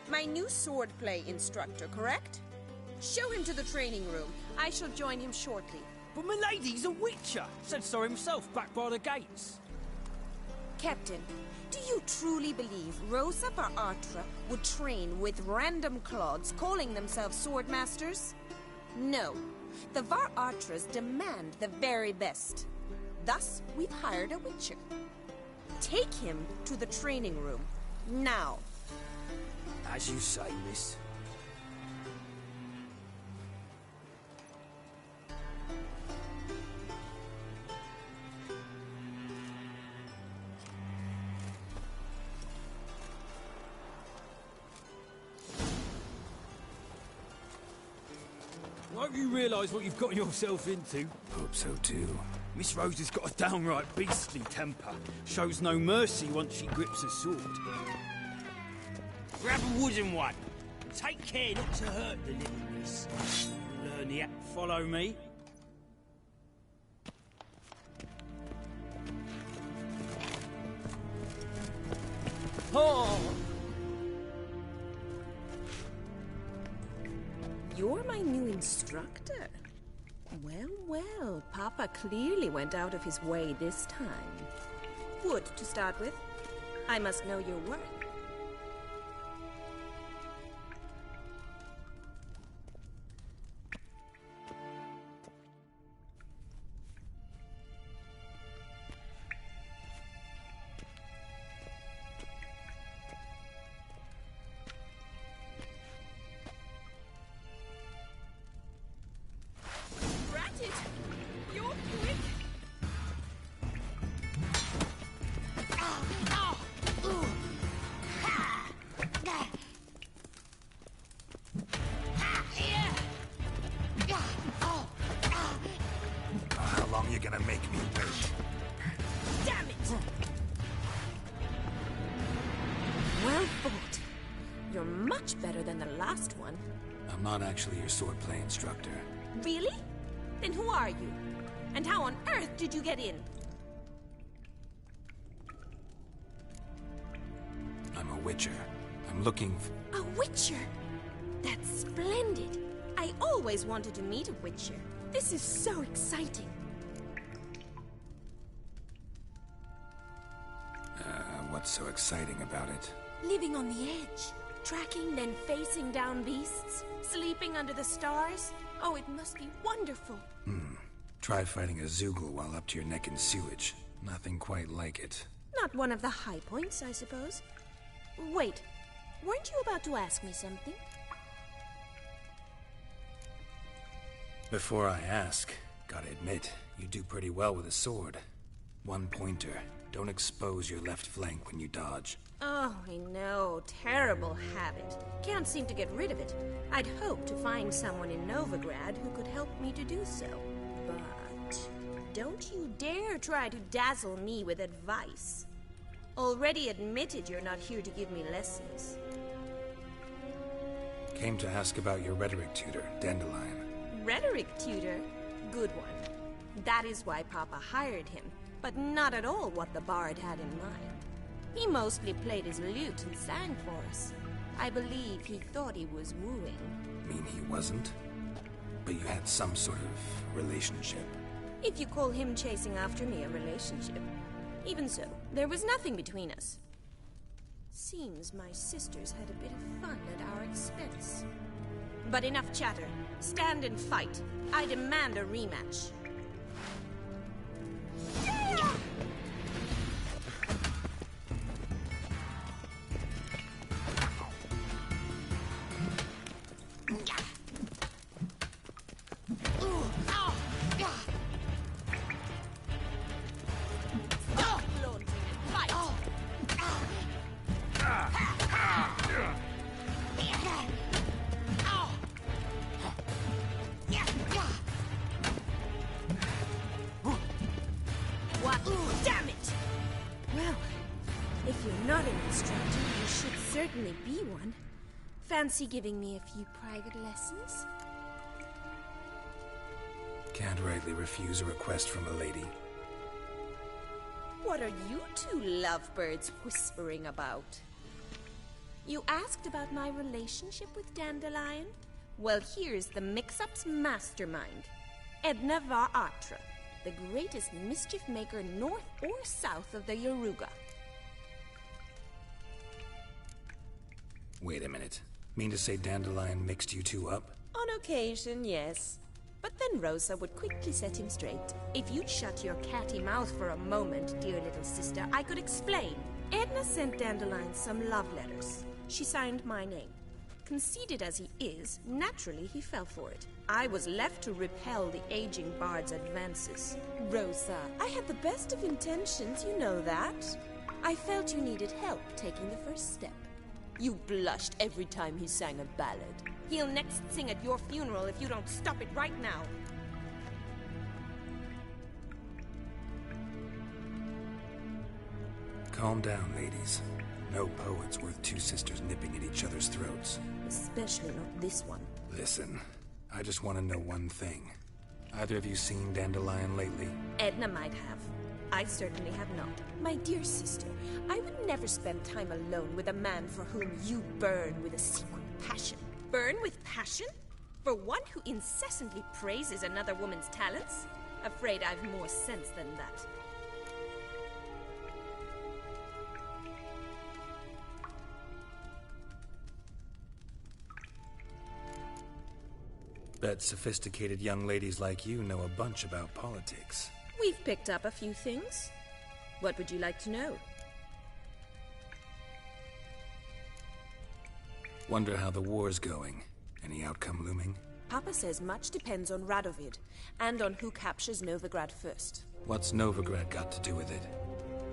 Speaker 12: my new swordplay instructor, correct? Show him to the training room. I shall join him shortly.
Speaker 10: But my lady's a witcher. Said so himself back by the gates.
Speaker 12: Captain, do you truly believe Rosa Var Atra would train with random clods calling themselves swordmasters? No. The Var Atras demand the very best. Thus, we've hired a witcher. Take him to the training room. Now.
Speaker 10: As you say, miss. I hope you realise what you've got yourself into.
Speaker 2: Hope so too.
Speaker 10: Miss Rose has got a downright beastly temper. Shows no mercy once she grips a sword. Grab a wooden one. And take care not to hurt the little miss. Learn the act. Follow me. Oh!
Speaker 12: You're my new instructor. Well, well, Papa clearly went out of his way this time. Wood, to start with. I must know your work. Better than the last one.
Speaker 2: I'm not actually your swordplay instructor.
Speaker 12: Really? Then who are you? And how on earth did you get in?
Speaker 2: I'm a witcher. I'm looking for...
Speaker 12: A witcher? That's splendid. I always wanted to meet a witcher. This is so exciting.
Speaker 2: What's so exciting about it?
Speaker 12: Living on the edge. Tracking, then facing down beasts. Sleeping under the stars. Oh, it must be wonderful.
Speaker 2: Try fighting a Zoogle while up to your neck in sewage. Nothing quite like it.
Speaker 12: Not one of the high points, I suppose. Wait, weren't you about to ask me something?
Speaker 2: Before I ask, gotta admit, you do pretty well with a sword. One pointer. Don't expose your left flank when you dodge.
Speaker 12: Oh, I know. Terrible habit. Can't seem to get rid of it. I'd hoped to find someone in Novigrad who could help me to do so. But don't you dare try to dazzle me with advice. Already admitted you're not here to give me lessons.
Speaker 2: Came to ask about your rhetoric tutor, Dandelion.
Speaker 12: Rhetoric tutor? Good one. That is why Papa hired him, but not at all what the bard had in mind. He mostly played his lute and sang for us. I believe he thought he was wooing.
Speaker 2: Mean he wasn't? But you had some sort of relationship.
Speaker 12: If you call him chasing after me a relationship. Even so, there was nothing between us. Seems my sisters had a bit of fun at our expense. But enough chatter. Stand and fight. I demand a rematch. Stranger, you should certainly be one. Fancy giving me a few private lessons?
Speaker 2: Can't rightly refuse a request from a lady.
Speaker 12: What are you two lovebirds whispering about? You asked about my relationship with Dandelion? Well, here's the mix-up's mastermind. Edna var Atra, the greatest mischief maker north or south of the Yaruga.
Speaker 2: Wait a minute. Mean to say Dandelion mixed you two up?
Speaker 12: On occasion, yes. But then Rosa would quickly set him straight. If you'd shut your catty mouth for a moment, dear little sister, I could explain. Edna sent Dandelion some love letters. She signed my name. Conceited as he is, naturally he fell for it. I was left to repel the aging bard's advances. Rosa, I had the best of intentions, you know that. I felt you needed help taking the first step. You blushed every time he sang a ballad. He'll next sing at your funeral if you don't stop it right now.
Speaker 2: Calm down, ladies. No poet's worth two sisters nipping at each other's throats.
Speaker 12: Especially not this one.
Speaker 2: Listen, I just want to know one thing. Either of you seen Dandelion lately?
Speaker 12: Edna might have. I certainly have not. My dear sister, I would never spend time alone with a man for whom you burn with a secret passion. Burn with passion? For one who incessantly praises another woman's talents? Afraid I've more sense than that.
Speaker 2: Bet sophisticated young ladies like you know a bunch about politics.
Speaker 12: We've picked up a few things. What would you like to know?
Speaker 2: Wonder how the war's going. Any outcome looming?
Speaker 12: Papa says much depends on Radovid, and on who captures Novigrad first.
Speaker 2: What's Novigrad got to do with it?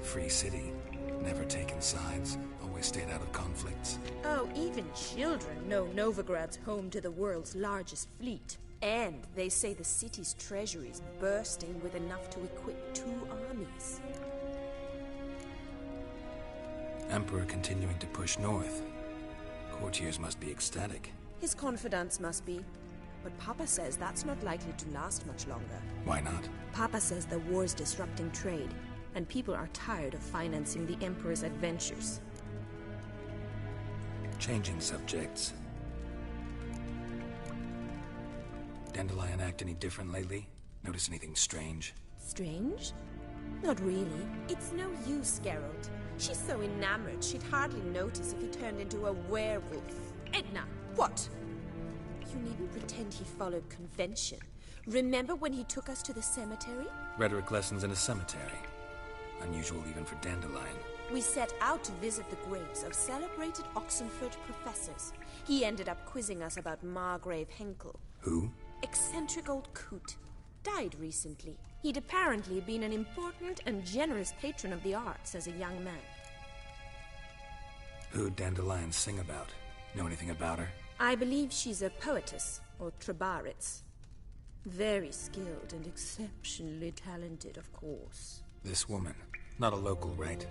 Speaker 2: Free city. Never taken sides. Always stayed out of conflicts.
Speaker 12: Oh, even children know Novigrad's home to the world's largest fleet. And they say the city's treasury's bursting with enough to equip 2 armies.
Speaker 2: Emperor continuing to push north. Courtiers must be ecstatic.
Speaker 12: His confidants must be. But Papa says that's not likely to last much longer.
Speaker 2: Why not?
Speaker 12: Papa says the war's disrupting trade, and people are tired of financing the Emperor's adventures.
Speaker 2: Changing subjects. Dandelion act any different lately? Notice anything strange?
Speaker 12: Strange? Not really. It's no use, Geralt. She's so enamored she'd hardly notice if he turned into a werewolf. Edna, what? You needn't pretend he followed convention. Remember when he took us to the cemetery?
Speaker 2: Rhetoric lessons in a cemetery. Unusual even for Dandelion.
Speaker 12: We set out to visit the graves of celebrated Oxenford professors. He ended up quizzing us about Margrave Henkel.
Speaker 2: Who?
Speaker 12: Eccentric old coot. Died recently. He'd apparently been an important and generous patron of the arts as a young man.
Speaker 2: Who'd Dandelion sing about? Know anything about her?
Speaker 12: I believe she's a poetess, or Trebaritz. Very skilled and exceptionally talented, of course.
Speaker 2: This woman. Not a local, right?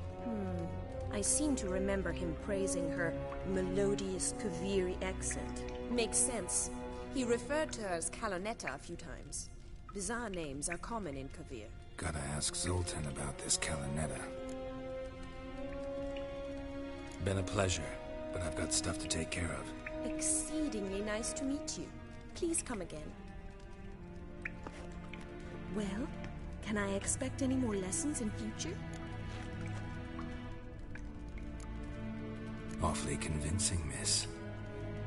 Speaker 12: I seem to remember him praising her melodious Kaviri accent. Makes sense. He referred to her as Kalonetta a few times. Bizarre names are common in Kavir.
Speaker 2: Gotta ask Zoltan about this Kalonetta. Been a pleasure, but I've got stuff to take care of.
Speaker 12: Exceedingly nice to meet you. Please come again. Well, can I expect any more lessons in future?
Speaker 2: Awfully convincing, miss.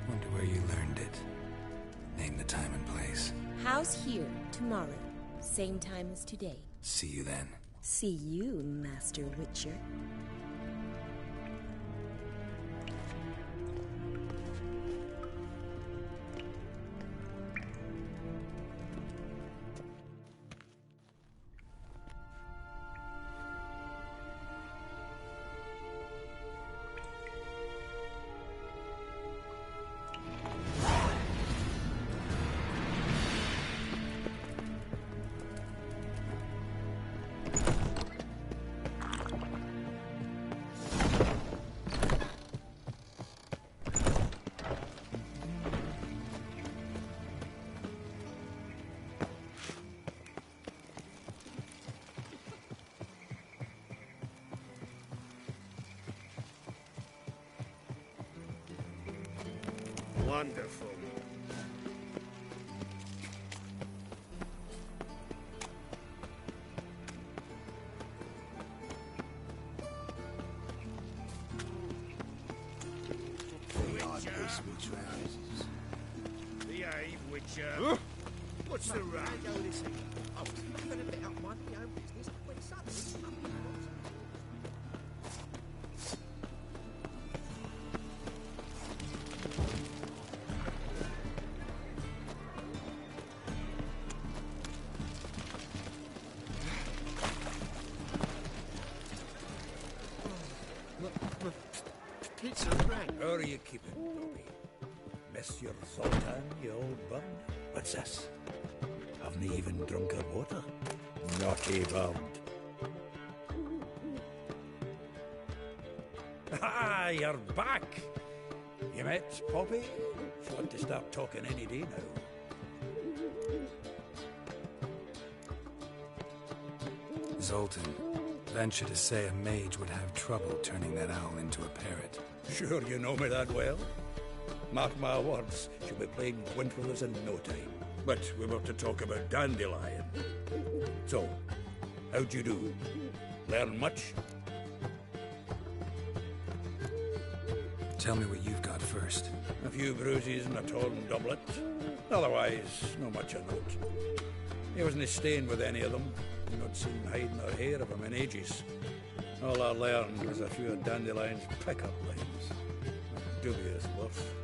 Speaker 2: Wonder where you learned it. Name the time and place.
Speaker 12: House here, tomorrow. Same time as today.
Speaker 2: See you then.
Speaker 12: See you, Master Witcher.
Speaker 21: Wonderful. Behave, Witcher. What's the row? I was going to bet up my own business when suddenly...
Speaker 19: Pizza Frank. How are you keeping, Dobby? Monsieur Zoltan, you old bum? What's this? Haven't you even drunk her water? Naughty bum. Ah, you're back! You met Poppy? She want to start talking any day now.
Speaker 2: Zoltan, venture to say a mage would have trouble turning that owl into a parrot.
Speaker 19: Sure you know me that well. Mark my words, she'll be playing Gwent with us in no time. But we were to talk about Dandelion. So, how'd you do? Learn much?
Speaker 2: Tell me what you've got first.
Speaker 19: A few bruises and a torn doublet. Otherwise, no much of note. He wasn't staying with any of them. Not seen hiding or hair of him in ages. All I learned was a few of Dandelion's pick-up lines. Dubious worth.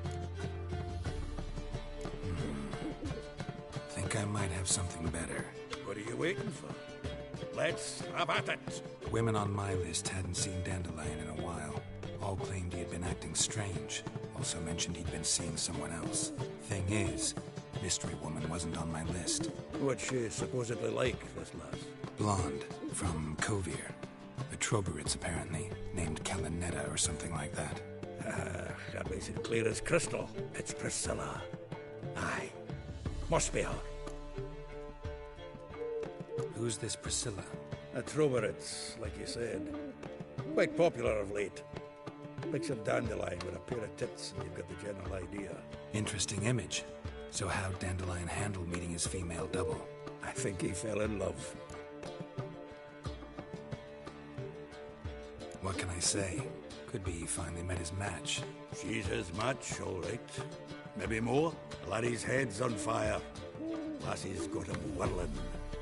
Speaker 2: Think I might have something better.
Speaker 19: What are you waiting for? Let's have at it!
Speaker 2: Women on my list hadn't seen Dandelion in a while. All claimed he had been acting strange. Also mentioned he'd been seeing someone else. Thing is, Mystery Woman wasn't on my list.
Speaker 19: What's she supposedly like, this lass?
Speaker 2: Blonde, from Kovir. The Troberids, apparently, named Kalinetta or something like that.
Speaker 19: That makes it clear as crystal. It's Priscilla. Aye. Must be her.
Speaker 2: Who's this Priscilla?
Speaker 19: A Troberids, like you said. Quite popular of late. Picture Dandelion with a pair of tits and you've got the general idea.
Speaker 2: Interesting image. So how'd Dandelion handle meeting his female double?
Speaker 19: I think he fell in love.
Speaker 2: What can I say? Could be he finally met his match.
Speaker 19: She's his match, all right. Maybe more. Laddie's head's on fire. Lassie's got him whirling.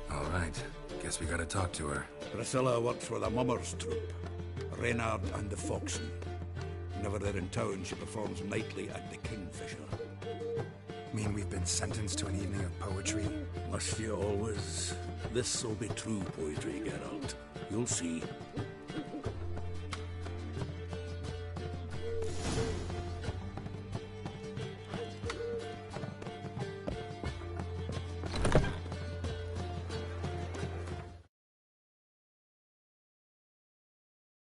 Speaker 2: All right. Guess we gotta talk to her.
Speaker 19: Priscilla works for the Mummers troupe. Reynard and the Foxen. Whenever they're in town, she performs nightly at the Kingfisher.
Speaker 2: Mean we've been sentenced to an evening of poetry?
Speaker 19: Must you always? This'll be true poetry, Geralt. You'll see.